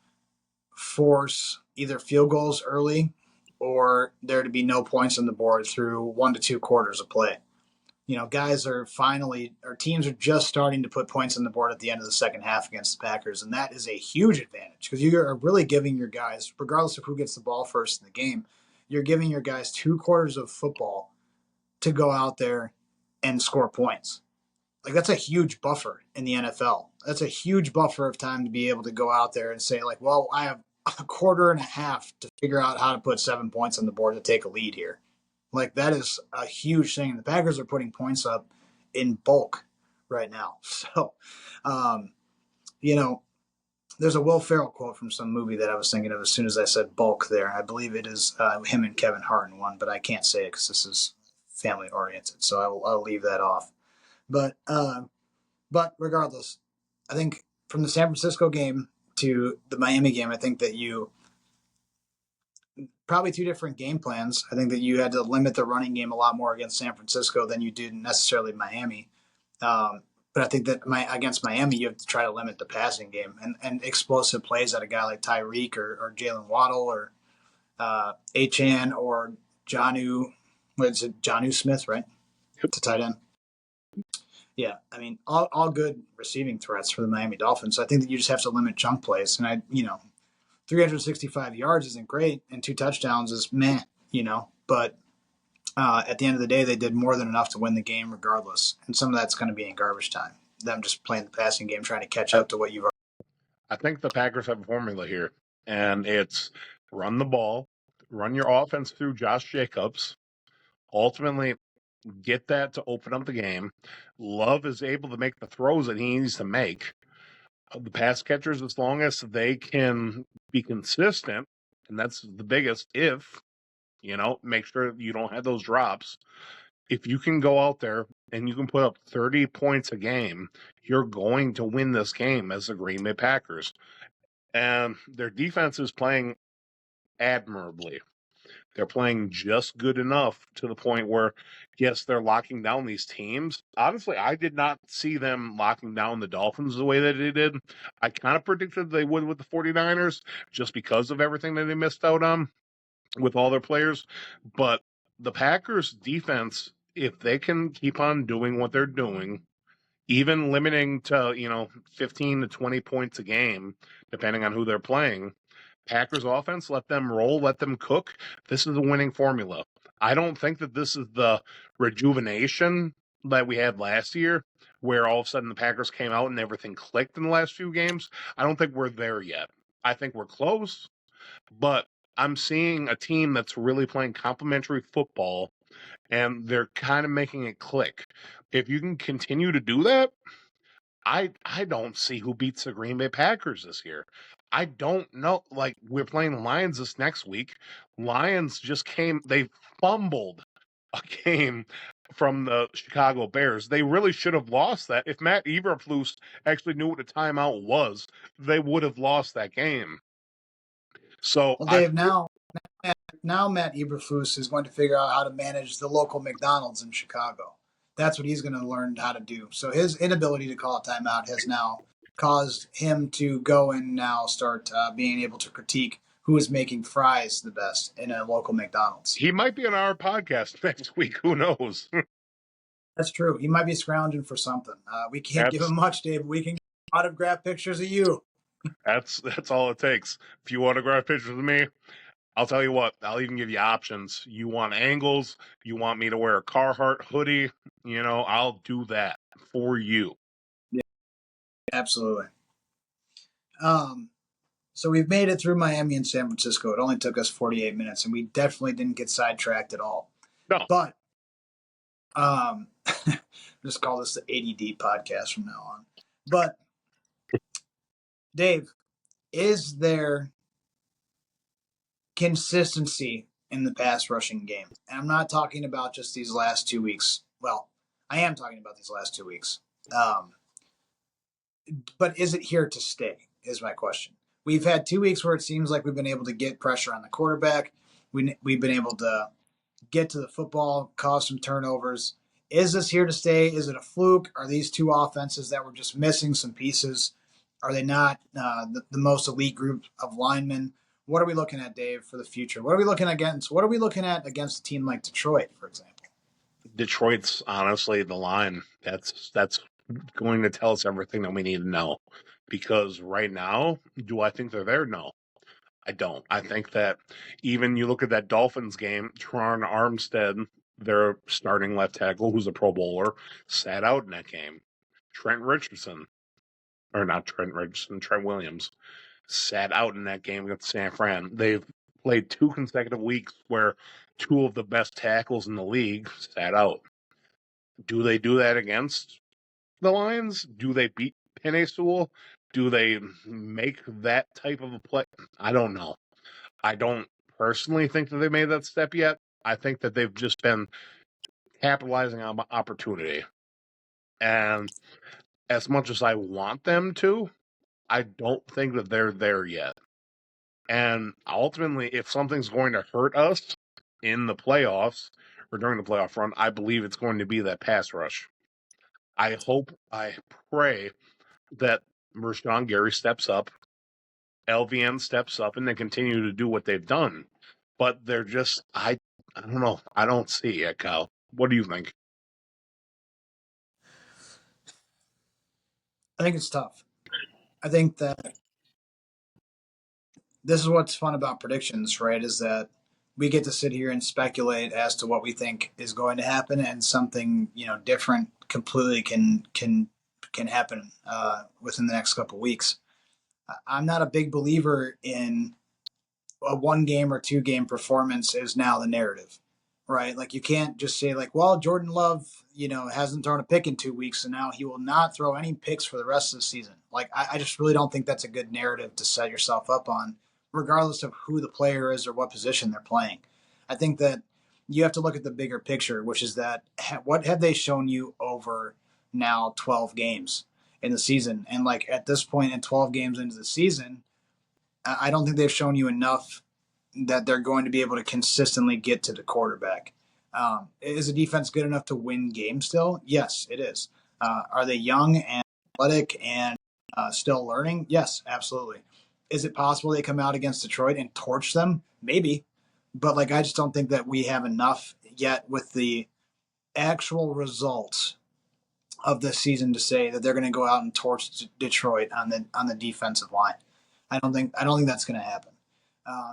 force either field goals early or there to be no points on the board through 1 to 2 quarters of play. Guys are teams are just starting to put points on the board at the end of the second half against the Packers, and that is a huge advantage because you are really giving your guys, regardless of who gets the ball first in the game, you're giving your guys 2 quarters of football to go out there and score points. Like that's a huge buffer in the NFL. That's a huge buffer of time to be able to go out there and say, like, well, I have a quarter and a half to figure out how to put 7 points on the board to take a lead here. Like that is a huge thing. The Packers are putting points up in bulk right now. So, there's a Will Ferrell quote from some movie that I was thinking of as soon as I said bulk there. I believe it is him and Kevin Hart in one, but I can't say it because this is family oriented, so I'll leave that off. But regardless, I think from the San Francisco game to the Miami game, I think that you probably two different game plans. I think that you had to limit the running game a lot more against San Francisco than you did necessarily Miami. But I think that against Miami, you have to try to limit the passing game and explosive plays at a guy like Tyreek or Jalen Waddle or Achan or Jonnu. What is it? Jonnu Smith, right? To tight end. Yeah, I mean, all good receiving threats for the Miami Dolphins. So I think that you just have to limit chunk plays. And 365 yards isn't great, and 2 touchdowns is meh, But at the end of the day, they did more than enough to win the game regardless. And some of that's going to be in garbage time. Them just playing the passing game, trying to catch up to what you've already. I think the Packers have a formula here, and it's run the ball, run your offense through Josh Jacobs, ultimately get that to open up the game. Love is able to make the throws that he needs to make. The pass catchers, as long as they can be consistent, and that's the biggest if, make sure you don't have those drops. If you can go out there and you can put up 30 points a game, you're going to win this game as the Green Bay Packers. And their defense is playing admirably. They're playing just good enough to the point where, yes, they're locking down these teams. Honestly, I did not see them locking down the Dolphins the way that they did. I kind of predicted they would with the 49ers just because of everything that they missed out on with all their players. But the Packers defense, if they can keep on doing what they're doing, even limiting to, 15 to 20 points a game, depending on who they're playing, Packers offense, let them roll, let them cook. This is a winning formula. I don't think that this is the rejuvenation that we had last year, where all of a sudden the Packers came out and everything clicked in the last few games. I don't think we're there yet. I think we're close, but I'm seeing a team that's really playing complementary football, and they're kind of making it click. If you can continue to do that, I don't see who beats the Green Bay Packers this year. I don't know. Like, we're playing the Lions this next week. Lions they fumbled a game from the Chicago Bears. They really should have lost that. If Matt Eberflus actually knew what a timeout was, they would have lost that game. So Well, Dave, now Matt Eberflus is going to figure out how to manage the local McDonald's in Chicago. That's what he's going to learn how to do. So his inability to call a timeout has now caused him to go and now start being able to critique who is making fries the best in a local McDonald's. He might be on our podcast next week. Who knows? That's true. He might be scrounging for something. We can't give him much, Dave. We can get autograph pictures of you. That's all it takes. If you autograph pictures of me, I'll tell you what, I'll even give you options. You want angles? You want me to wear a Carhartt hoodie? I'll do that for you. Yeah, absolutely. So we've made it through Miami and San Francisco. It only took us 48 minutes, and we definitely didn't get sidetracked at all. No. But just call this the ADD podcast from now on. But Dave, is there consistency in the pass rushing game? And I'm not talking about just these last 2 weeks. Well, I am talking about these last 2 weeks. But is it here to stay, is my question. We've had 2 weeks where it seems like we've been able to get pressure on the quarterback. We've been able to get to the football, cause some turnovers. Is this here to stay? Is it a fluke? Are these two offenses that were just missing some pieces? Are they not the most elite group of linemen? What are we looking at, Dave, for the future? What are we looking against? What are we looking at against a team like Detroit, for example? Detroit's honestly the line. That's going to tell us everything that we need to know. Because right now, do I think they're there? No, I don't. I think that even you look at that Dolphins game, Teron Armstead, their starting left tackle, who's a Pro Bowler, sat out in that game. Trent Williams sat out in that game against San Fran. They've played 2 consecutive weeks where 2 of the best tackles in the league sat out. Do they do that against the Lions? Do they beat Penei Sewell? Do they make that type of a play? I don't know. I don't personally think that they made that step yet. I think that they've just been capitalizing on opportunity. And as much as I want them to, I don't think that they're there yet. And ultimately, if something's going to hurt us in the playoffs or during the playoff run, I believe it's going to be that pass rush. I hope, I pray that Rashawn Gary steps up, LVN steps up, and they continue to do what they've done. But they're just, I don't know. I don't see it, Kyle. What do you think? I think it's tough. I think that this is what's fun about predictions, right? Is that we get to sit here and speculate as to what we think is going to happen, and something different completely can happen within the next couple of weeks. I'm not a big believer in a 1 game or 2 game performance is now the narrative, right? Like you can't just say like, well, Jordan Love, hasn't thrown a pick in 2 weeks, and now he will not throw any picks for the rest of the season. Like I just really don't think that's a good narrative to set yourself up on, regardless of who the player is or what position they're playing. I think that you have to look at the bigger picture, which is that what have they shown you over now 12 games in the season? And like at this point in 12 games into the season, I don't think they've shown you enough that they're going to be able to consistently get to the quarterback. Is the defense good enough to win games still? Yes, it is. Are they young and athletic and still learning? Yes, absolutely. Is it possible they come out against Detroit and torch them? Maybe. But like I just don't think that we have enough yet with the actual results of this season to say that they're going to go out and torch Detroit on the defensive line. I don't think that's going to happen.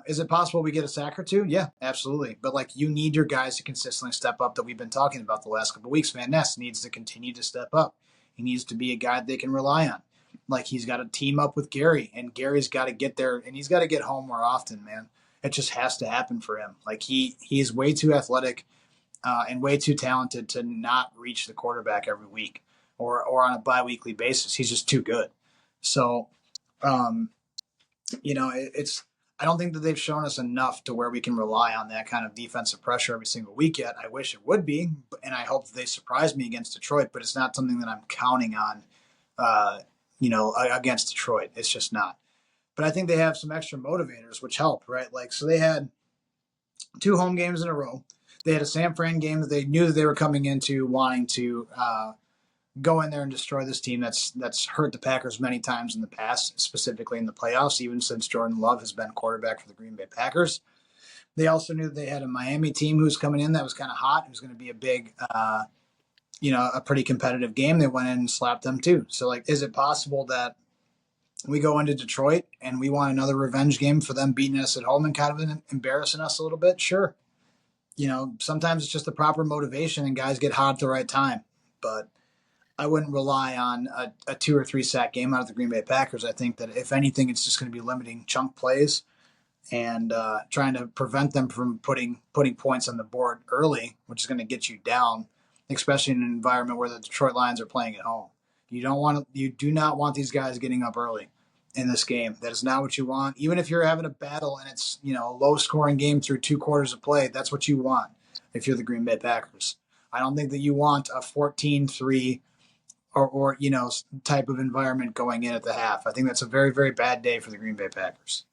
Is it possible we get a sack or two? Yeah, absolutely. But like you need your guys to consistently step up that we've been talking about the last couple of weeks. Van Ness needs to continue to step up. He needs to be a guy they can rely on. Like he's got to team up with Gary, and Gary's got to get there, and he's got to get home more often, man. It just has to happen for him. Like he's way too athletic and way too talented to not reach the quarterback every week or on a biweekly basis. He's just too good. So um, it's I don't think that they've shown us enough to where we can rely on that kind of defensive pressure every single week yet. I wish it would be, and I hope that they surprise me against Detroit, but it's not something that I'm counting on, against Detroit. It's just not. But I think they have some extra motivators, which help, right? Like, so they had 2 home games in a row. They had a San Fran game that they knew that they were coming into wanting to go in there and destroy this team that's hurt the Packers many times in the past, specifically in the playoffs, even since Jordan Love has been quarterback for the Green Bay Packers. They also knew that they had a Miami team who's coming in that was kind of hot, who's going to be a big, a pretty competitive game. They went in and slapped them too. So, like, is it possible that we go into Detroit and we want another revenge game for them beating us at home and kind of embarrassing us a little bit? Sure. Sometimes it's just the proper motivation and guys get hot at the right time. But I wouldn't rely on a 2 or 3 sack game out of the Green Bay Packers. I think that if anything, it's just going to be limiting chunk plays and trying to prevent them from putting points on the board early, which is going to get you down, especially in an environment where the Detroit Lions are playing at home. You do not want these guys getting up early in this game. That is not what you want. Even if you're having a battle and it's a low scoring game through 2 quarters of play, that's what you want if you're the Green Bay Packers. I don't think that you want a 14-3 or type of environment going in at the half. I think that's a very, very bad day for the Green Bay Packers.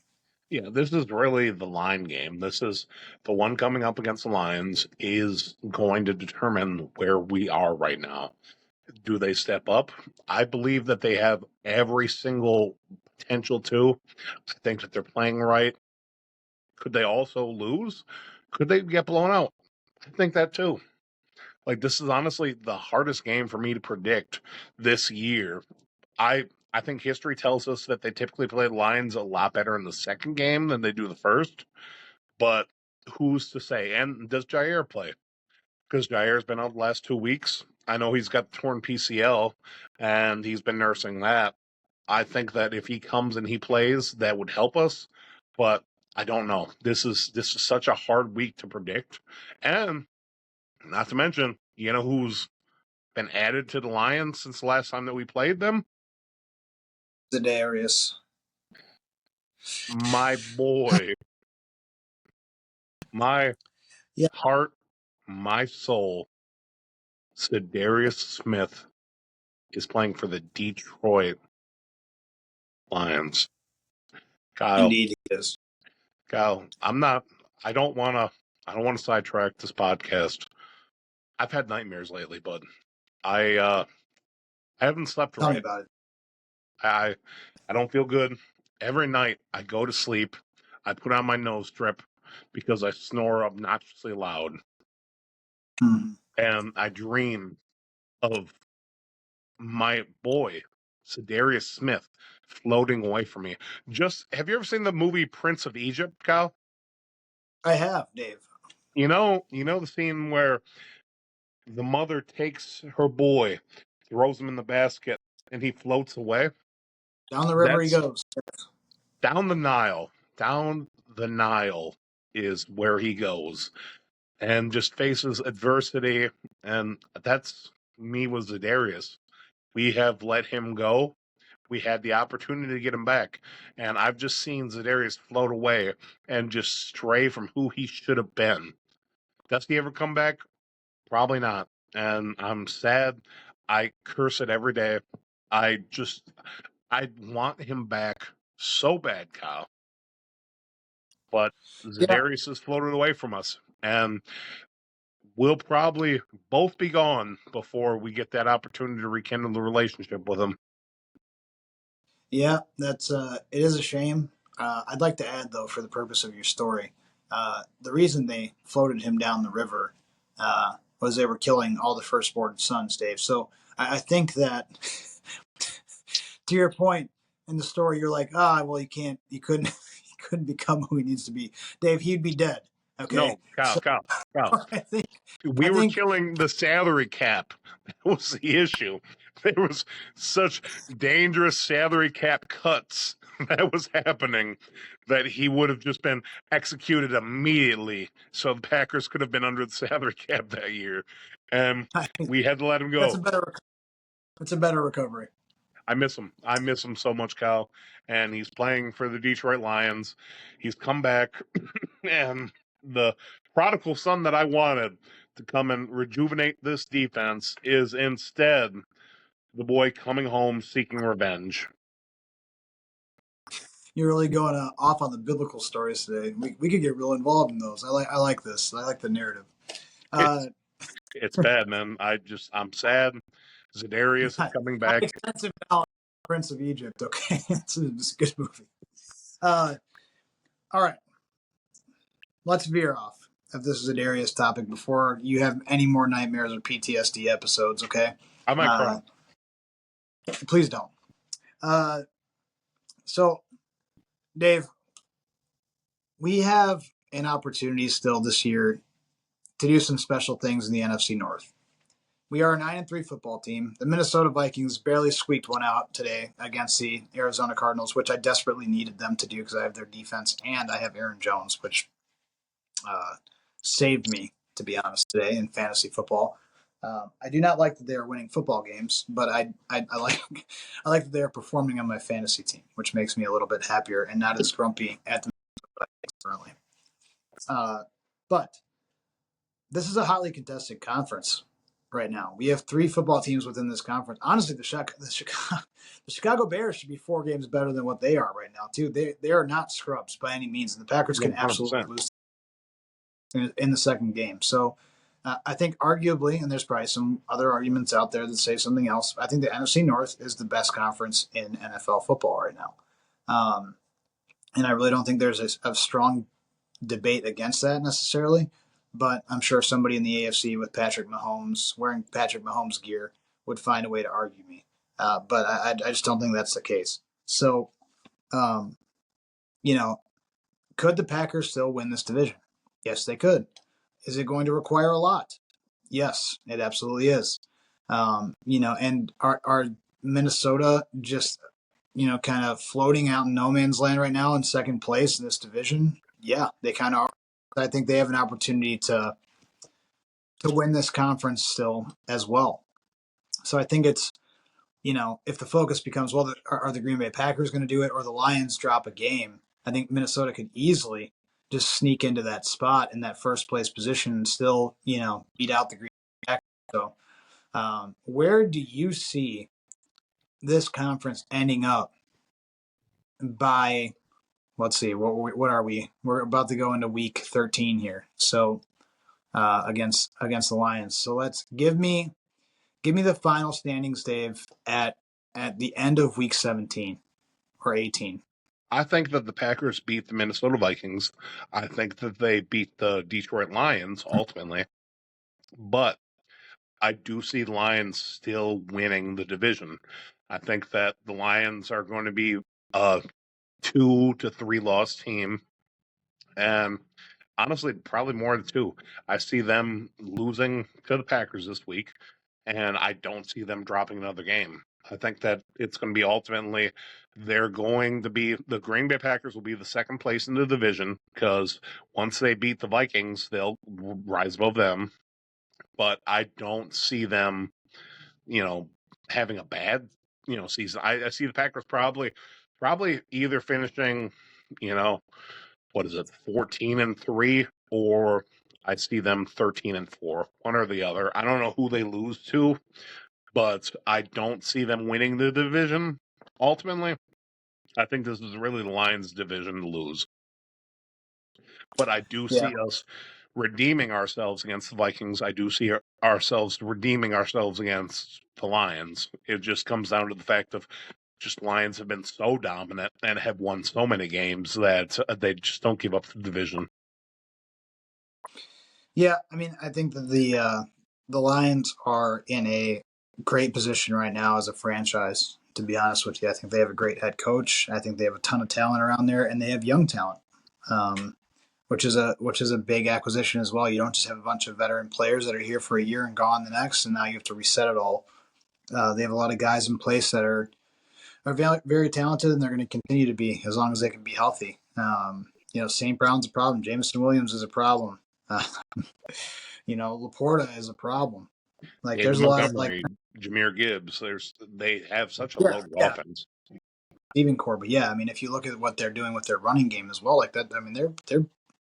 Yeah, this is really the line game. This is the one coming up against the Lions is going to determine where we are right now. Do they step up? I believe that they have every single potential to. I think that they're playing right. Could they also lose? Could they get blown out? I think that too. Like this is honestly the hardest game for me to predict this year. I think history tells us that they typically play the Lions a lot better in the second game than they do the first. But who's to say? And does Jair play? Because Jair's been out the last 2 weeks. I know he's got torn PCL and he's been nursing that. I think that if he comes and he plays, that would help us. But I don't know. This is such a hard week to predict. And not to mention, who's been added to the Lions since the last time that we played them? Zedarius. My boy, my Yeah, heart, my soul, Darius Smith is playing for the Detroit Lions. Kyle, indeed he is. Kyle, I don't want to sidetrack this podcast. I've had nightmares lately, bud. I haven't slept Tell me right. about it. I I don't feel good. Every night I go to sleep, I put on my nose strip because I snore obnoxiously loud, Mhm. and I dream of my boy, Darius Smith, floating away from me. Just have you ever seen the movie Prince of Egypt, Kyle? I have, Dave. You know the scene where the mother takes her boy, throws him in the basket, and he floats away. Down the river he That's goes. down the Nile. Down the Nile is where he goes and just faces adversity. And that's me with Zadarius. We have let him go. We had the opportunity to get him back. And I've just seen Zadarius float away and just stray from who he should have been. Does he ever come back? Probably not. And I'm sad. I curse it every day. I just, I want him back so bad, Kyle. But Yeah, Zadarius has floated away from us. And we'll probably both be gone before we get that opportunity to rekindle the relationship with him. yeah, that's it is a shame. I'd like to add though, for the purpose of your story, the reason they floated him down the river was they were killing all the firstborn sons, Dave. So I think that to your point in the story, you're like, well, you couldn't, he couldn't become who he needs to be, Dave. He'd be dead. Okay, No, Kyle, so Kyle. I think, I We were think, killing the salary cap. That was the issue. There was such dangerous salary cap cuts that was happening that he would have just been executed immediately. So the Packers could have been under the salary cap that year. And I think we had to let him that's go. a better recovery. I miss him. I miss him so much, Kyle. And he's playing for the Detroit Lions. He's come back, and the prodigal son that I wanted to come and rejuvenate this defense is instead the boy coming home seeking revenge. You're really going off on the biblical stories today. We could get real involved in those. I like this. I like the narrative. Uh, It's it's bad, man. I'm sad. Zadarius is not, coming not back. extensive knowledge of Prince of Egypt. Okay, it's a good movie. Uh, all right, let's veer off if this is a Darius topic before you have any more nightmares or PTSD episodes. Okay, I might cry. uh, please don't. Uh, so, Dave, we have an opportunity still this year to do some special things in the NFC North. We are a 9-3 football team. The Minnesota Vikings barely squeaked one out today against the Arizona Cardinals, which I desperately needed them to do because I have their defense and I have Aaron Jones, which uh, saved me, to be honest, today in fantasy football. I do not like that they are winning football games, but I like I like that they are performing on my fantasy team, which makes me a little bit happier and not as grumpy at the currently. But this is a hotly contested conference right now. We have three football teams within this conference. Honestly, the Chicago Bears should be 4 games better than what they are right now, too. They are not scrubs by any means, and the Packers can absolutely 100%. lose in the second game. So I think arguably, and there's probably some other arguments out there that say something else, I think the NFC North is the best conference in NFL football right now. And I really don't think there's a strong debate against that necessarily, but I'm sure somebody in the AFC with Patrick Mahomes wearing Patrick Mahomes gear would find a way to argue me. But I just don't think that's the case. So, um, you know, could the Packers still win this division? Yes, they could. Is it going to require a lot? Yes, it absolutely is. And are Minnesota just kind of floating out in no man's land right now in second place in this division? Yeah, they kind of are. I think they have an opportunity to win this conference still as well. So I think it's if the focus becomes, well, are the Green Bay Packers going to do it or the Lions drop a game? I think Minnesota could easily just sneak into that spot in that first place position and still, beat out the Green Bay Packers. So, where do you see this conference ending up by? Let's see, what are we? We're about to go into week 13 here. So against the Lions. So let's give me the final standings, Dave, at the end of week 17 or 18. I think that the Packers beat the Minnesota Vikings. I think that they beat the Detroit Lions ultimately, but I do see the Lions still winning the division. I think that the Lions are going to be a 2 to 3 loss team, and honestly, probably more than 2. I see them losing to the Packers this week, and I don't see them dropping another game. I think that it's going to be ultimately they're going to be the Green Bay Packers will be the second place in the division because once they beat the Vikings, they'll rise above them. But I don't see them, having a bad, season. I see the Packers probably either finishing, you know, what is it, 14-3, or I see them 13-4, one or the other. I don't know who they lose to, but I don't see them winning the division ultimately. I think this is really the Lions' division to lose. But I do Yeah. see us redeeming ourselves against the Vikings. I do see ourselves redeeming ourselves against the Lions. It just comes down to the fact of just Lions have been so dominant and have won so many games that they just don't give up the division. Yeah, I mean, I think that the Lions are in a great position right now as a franchise. To be honest with you, I think they have a great head coach. I think they have a ton of talent around there, and they have young talent, which is a big acquisition as well. You don't just have a bunch of veteran players that are here for a year and gone the next, and now you have to reset it all. They have a lot of guys in place that are very, very talented, and they're going to continue to be as long as they can be healthy. St. Brown's a problem. Jameson Williams is a problem. Laporta is a problem. Like, David there's a lot of Montgomery, Jahmyr Gibbs, they have such a yeah, loaded yeah, offense. Stephen Core. But yeah, I mean, if you look at what they're doing with their running game as well, like that, I mean, they're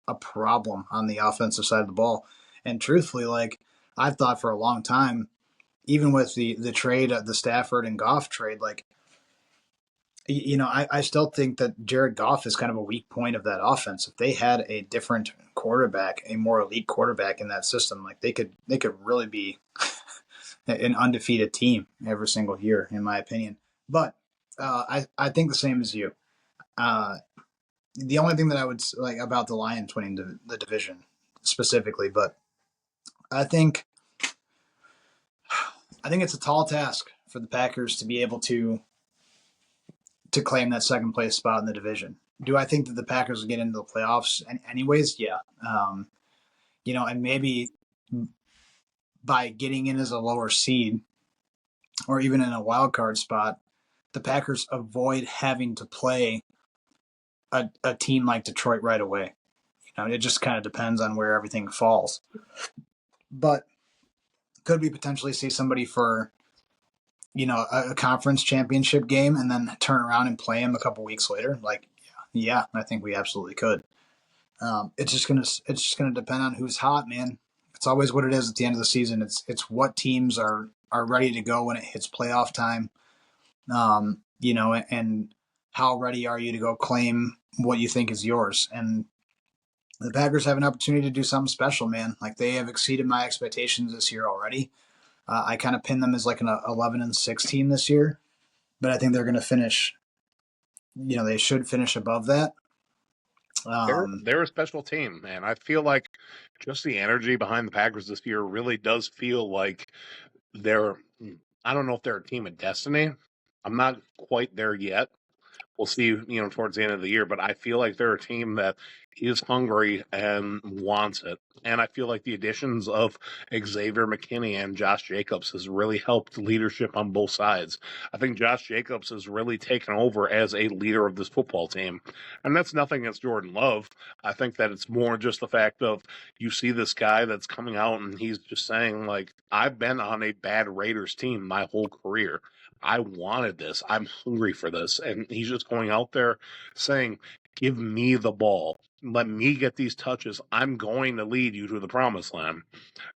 a problem on the offensive side of the ball. And truthfully, like I've thought for a long time, even with the trade, the Stafford and Goff trade, like I still think that Jared Goff is kind of a weak point of that offense. If they had a different quarterback, a more elite quarterback in that system, like they could really be an undefeated team every single year, in my opinion. But I think the same as you. Uh, the only thing that I would like about the Lions winning the division specifically, but I think it's a tall task for the Packers to be able to claim that second place spot in the division. Do I think that the Packers will get into the playoffs anyways? Yeah. And maybe by getting in as a lower seed or even in a wild card spot, the Packers avoid having to play a team like Detroit right away. It just kind of depends on where everything falls. But could we potentially see somebody for a conference championship game and then turn around and play him a couple weeks later? Like, yeah, I think we absolutely could. It's just gonna depend on who's hot, man. It's always what it is at the end of the season. It's what teams are ready to go when it hits playoff time. And how ready are you to go claim what you think is yours? And the Packers have an opportunity to do something special, man. Like, they have exceeded my expectations this year already. I kind of pin them as like an 11-6 team this year, but I think they're going to finish. They should finish above that. They're a special team, man. I feel like just the energy behind the Packers this year really does feel like they're. I don't know if they're a team of destiny. I'm not quite there yet. We'll see, towards the end of the year. But I feel like they're a team that is hungry and wants it. And I feel like the additions of Xavier McKinney and Josh Jacobs has really helped leadership on both sides. I think Josh Jacobs has really taken over as a leader of this football team. And that's nothing against Jordan Love. I think that it's more just the fact of you see this guy that's coming out and he's just saying, like, I've been on a bad Raiders team my whole career. I wanted this. I'm hungry for this. And he's just going out there saying, give me the ball. Let me get these touches. I'm going to lead you to the promised land,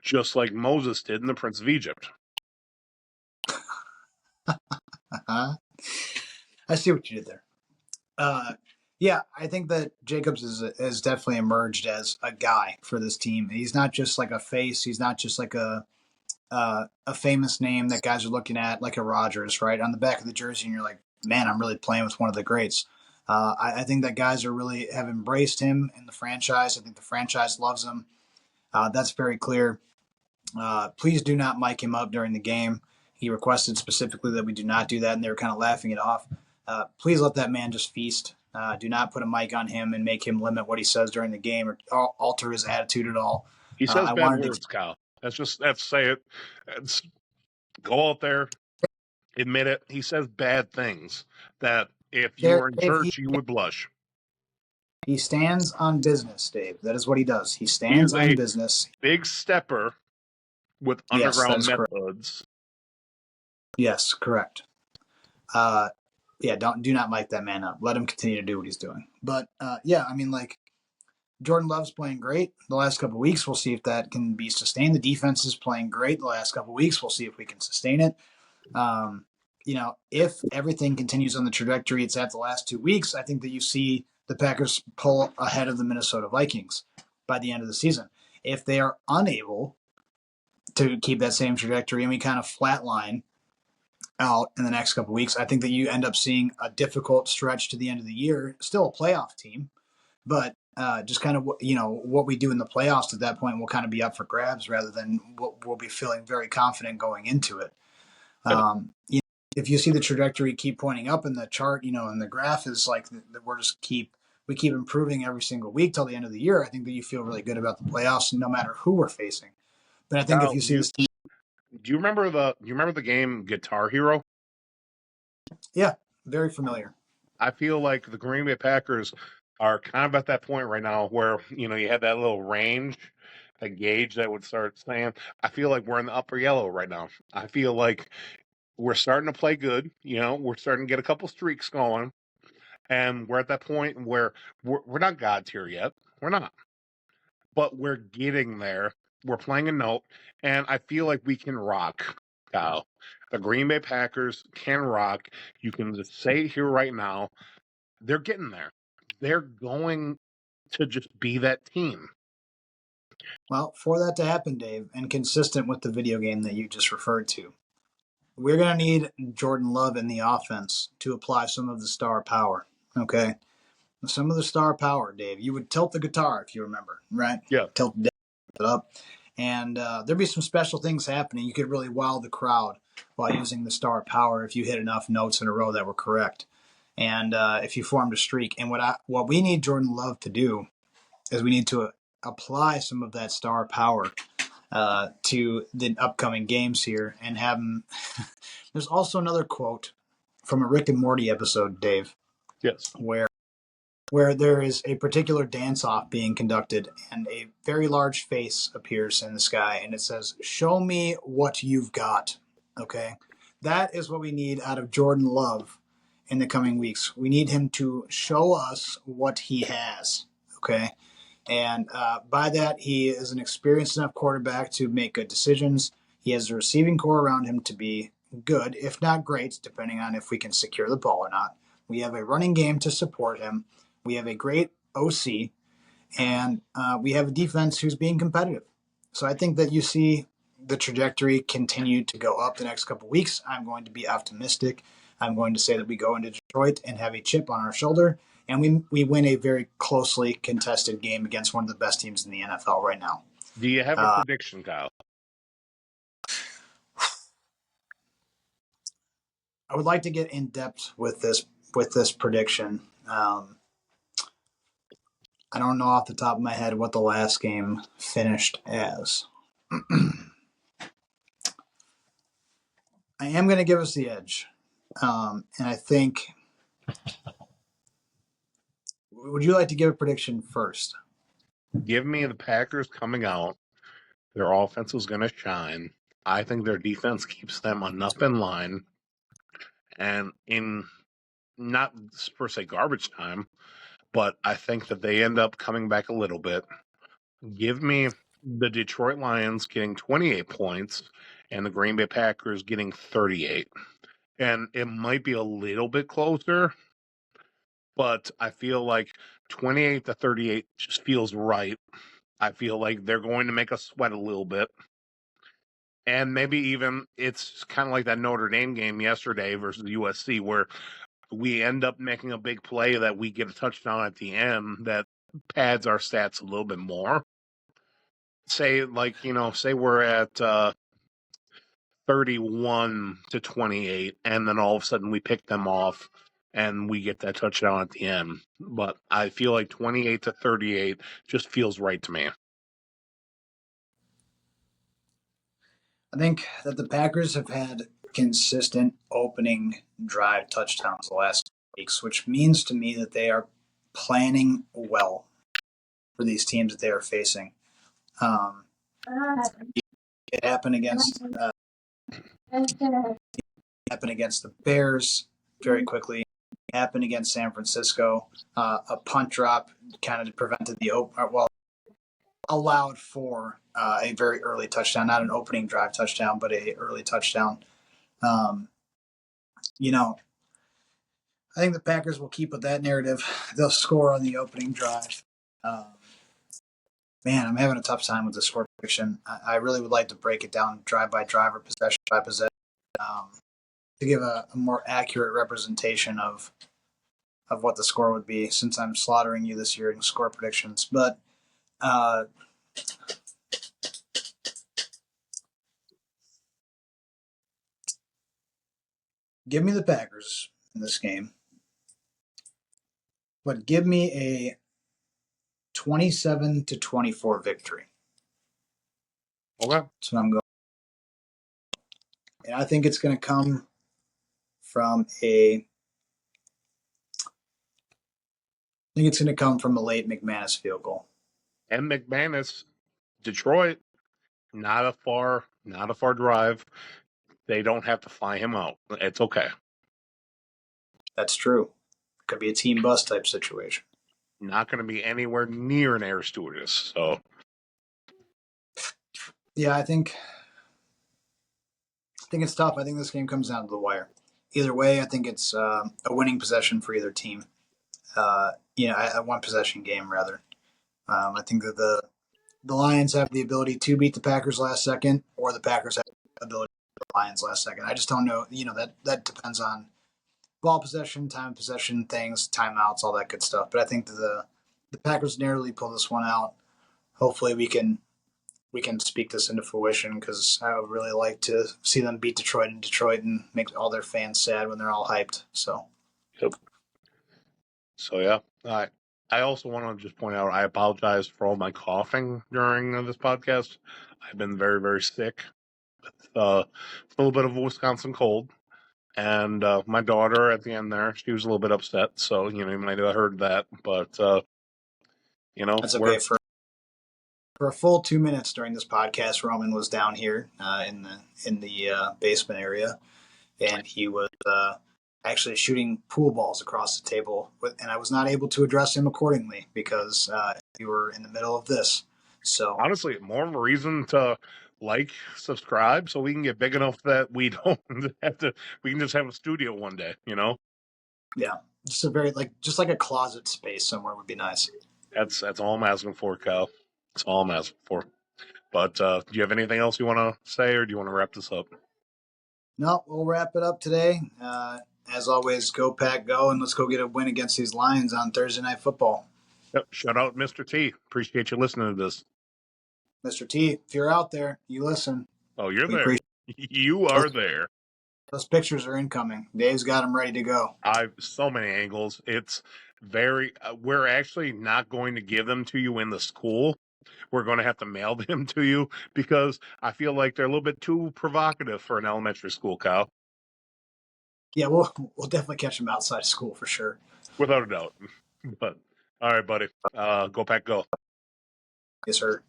just like Moses did in the Prince of Egypt. I see what you did there. Yeah, I think that Jacobs has definitely emerged as a guy for this team. He's not just like a face. He's not just like a famous name that guys are looking at, like a Rodgers, right, on the back of the jersey, and you're like, man, I'm really playing with one of the greats. I think that guys are really have embraced him in the franchise. I think the franchise loves him. That's very clear. Please do not mic him up during the game. He requested specifically that we do not do that, and they were kind of laughing it off. Please let that man just feast. Do not put a mic on him and make him limit what he says during the game or alter his attitude at all. He says I bad wanted words, Kyle. That's say it. Go out there, admit it. He says bad things that if you were in church, you would blush. He stands on business, Dave. That is what he does. He stands He's on a business. big stepper with underground methods. Yes, correct. Yeah, do not mic that man up. Let him continue to do what he's doing. But yeah, I mean, like Jordan Love's playing great the last couple of weeks. We'll see if that can be sustained. The defense is playing great the last couple of weeks. We'll see if we can sustain it. You know, if everything continues on the trajectory it's at the last 2 weeks, I think that you see the Packers pull ahead of the Minnesota Vikings by the end of the season. If they are unable to keep that same trajectory and we kind of flatline out in the next couple of weeks, I think that you end up seeing a difficult stretch to the end of the year. Still a playoff team, but just kind of what we do in the playoffs at that point will kind of be up for grabs rather than what we'll be feeling very confident going into it. If you see the trajectory keep pointing up in the chart, and the graph is like that we keep improving every single week till the end of the year, I think that you feel really good about the playoffs no matter who we're facing. But I think if you see this team, do you remember the game Guitar Hero? Yeah, very familiar. I feel like the Green Bay Packers are kind of at that point right now where you had that little range, a gauge that would start saying, I feel like we're in the upper yellow right now. I feel like we're starting to play good. We're starting to get a couple streaks going. And we're at that point where we're not God tier yet. We're not. But we're getting there. We're playing a note. And I feel like we can rock, Kyle. The Green Bay Packers can rock. You can just say it here right now. They're getting there. They're going to just be that team. Well, for that to happen, Dave, and consistent with the video game that you just referred to, we're going to need Jordan Love in the offense to apply some of the star power, okay? Some of the star power, Dave. You would tilt the guitar, if you remember, right? Yeah. Tilt it up. And there'd be some special things happening. You could really wow the crowd while using the star power if you hit enough notes in a row that were correct. And if you formed a streak. And what we need Jordan Love to do is we need to apply some of that star power to the upcoming games here and have him. There's also another quote from a Rick and Morty episode, Dave. Yes. Where there is a particular dance-off being conducted and a very large face appears in the sky and it says, "Show me what you've got." Okay? That is what we need out of Jordan Love in the coming weeks. We need him to show us what he has. Okay? And by that, he is an experienced enough quarterback to make good decisions. He has a receiving core around him to be good, if not great, depending on if we can secure the ball or not. We have a running game to support him. We have a great OC, and we have a defense who's being competitive. So I think that you see the trajectory continue to go up the next couple of weeks. I'm going to be optimistic. I'm going to say that we go into Detroit and have a chip on our shoulder, and we win a very closely contested game against one of the best teams in the NFL right now. Do you have a prediction, Kyle? I would like to get in depth with this prediction. I don't know off the top of my head what the last game finished as. I am going to give us the edge. And I think, would you like to give a prediction first? Give me the Packers coming out. Their offense is going to shine. I think their defense keeps them enough in line. And in not per se garbage time, but I think that they end up coming back a little bit. Give me the Detroit Lions getting 28 points and the Green Bay Packers getting 38. And it might be a little bit closer, but I feel like 28 to 38 just feels right. I feel like they're going to make us sweat a little bit. And maybe even it's kind of like that Notre Dame game yesterday versus USC, where we end up making a big play that we get a touchdown at the end that pads our stats a little bit more. Say, say we're at 31 to 28, and then all of a sudden we pick them off and we get that touchdown at the end. But I feel like 28 to 38 just feels right to me. I think that the Packers have had consistent opening drive touchdowns the last weeks, which means to me that they are planning well for these teams that they are facing. It happened against the Bears very quickly. It happened against San Francisco. A punt drop kind of prevented allowed for a very early touchdown, not an opening drive touchdown, but a early touchdown. I think the Packers will keep with that narrative. They'll score on the opening drive. Man, I'm having a tough time with the score prediction. I really would like to break it down drive by drive or possession by possession to give a more accurate representation of what the score would be, since I'm slaughtering you this year in score predictions. But give me the Packers in this game, but give me a 27 to 24 victory. Okay. That's what I'm going. And I think it's going to come from a late McManus field goal. And McManus, Detroit, not a far drive. They don't have to fly him out. It's okay. That's true. Could be a team bus type situation. Not going to be anywhere near an air stewardess. So, yeah, I think it's tough. I think this game comes down to the wire. Either way, I think it's a winning possession for either team. A one possession game rather. I think that the Lions have the ability to beat the Packers last second, or the Packers have the ability to beat the Lions last second. I just don't know. That depends on ball possession, time of possession, things, timeouts, all that good stuff. But I think that the Packers narrowly pull this one out. Hopefully, we can speak this into fruition, because I would really like to see them beat Detroit in Detroit and make all their fans sad when they're all hyped. So, yep. So yeah, I also want to just point out I apologize for all my coughing during this podcast. I've been very, very sick with a little bit of a Wisconsin cold. And my daughter at the end there, she was a little bit upset. So, you might have heard that. But, that's okay. For a full 2 minutes during this podcast, Roman was down here in the basement area, and he was actually shooting pool balls across the table, and I was not able to address him accordingly because we were in the middle of this. So honestly, more of a reason to subscribe, so we can get big enough that we don't have to. We can just have a studio one day, Yeah, just like a closet space somewhere would be nice. That's all I'm asking for, Kyle. That's all I'm asking for. But do you have anything else you want to say, or do you want to wrap this up? No, we'll wrap it up today. As always, go Pack, go, and let's go get a win against these Lions on Thursday Night Football. Yep. Shout out, Mr. T. Appreciate you listening to this. Mr. T, if you're out there, you listen. Oh, you're there. You are there. Those pictures are incoming. Dave's got them ready to go. I've so many angles. It's very. We're actually not going to give them to you in the school. We're going to have to mail them to you because I feel like they're a little bit too provocative for an elementary school, Kyle. Yeah, we'll definitely catch them outside of school for sure. Without a doubt. But all right, buddy. Go pack, go. Yes, sir.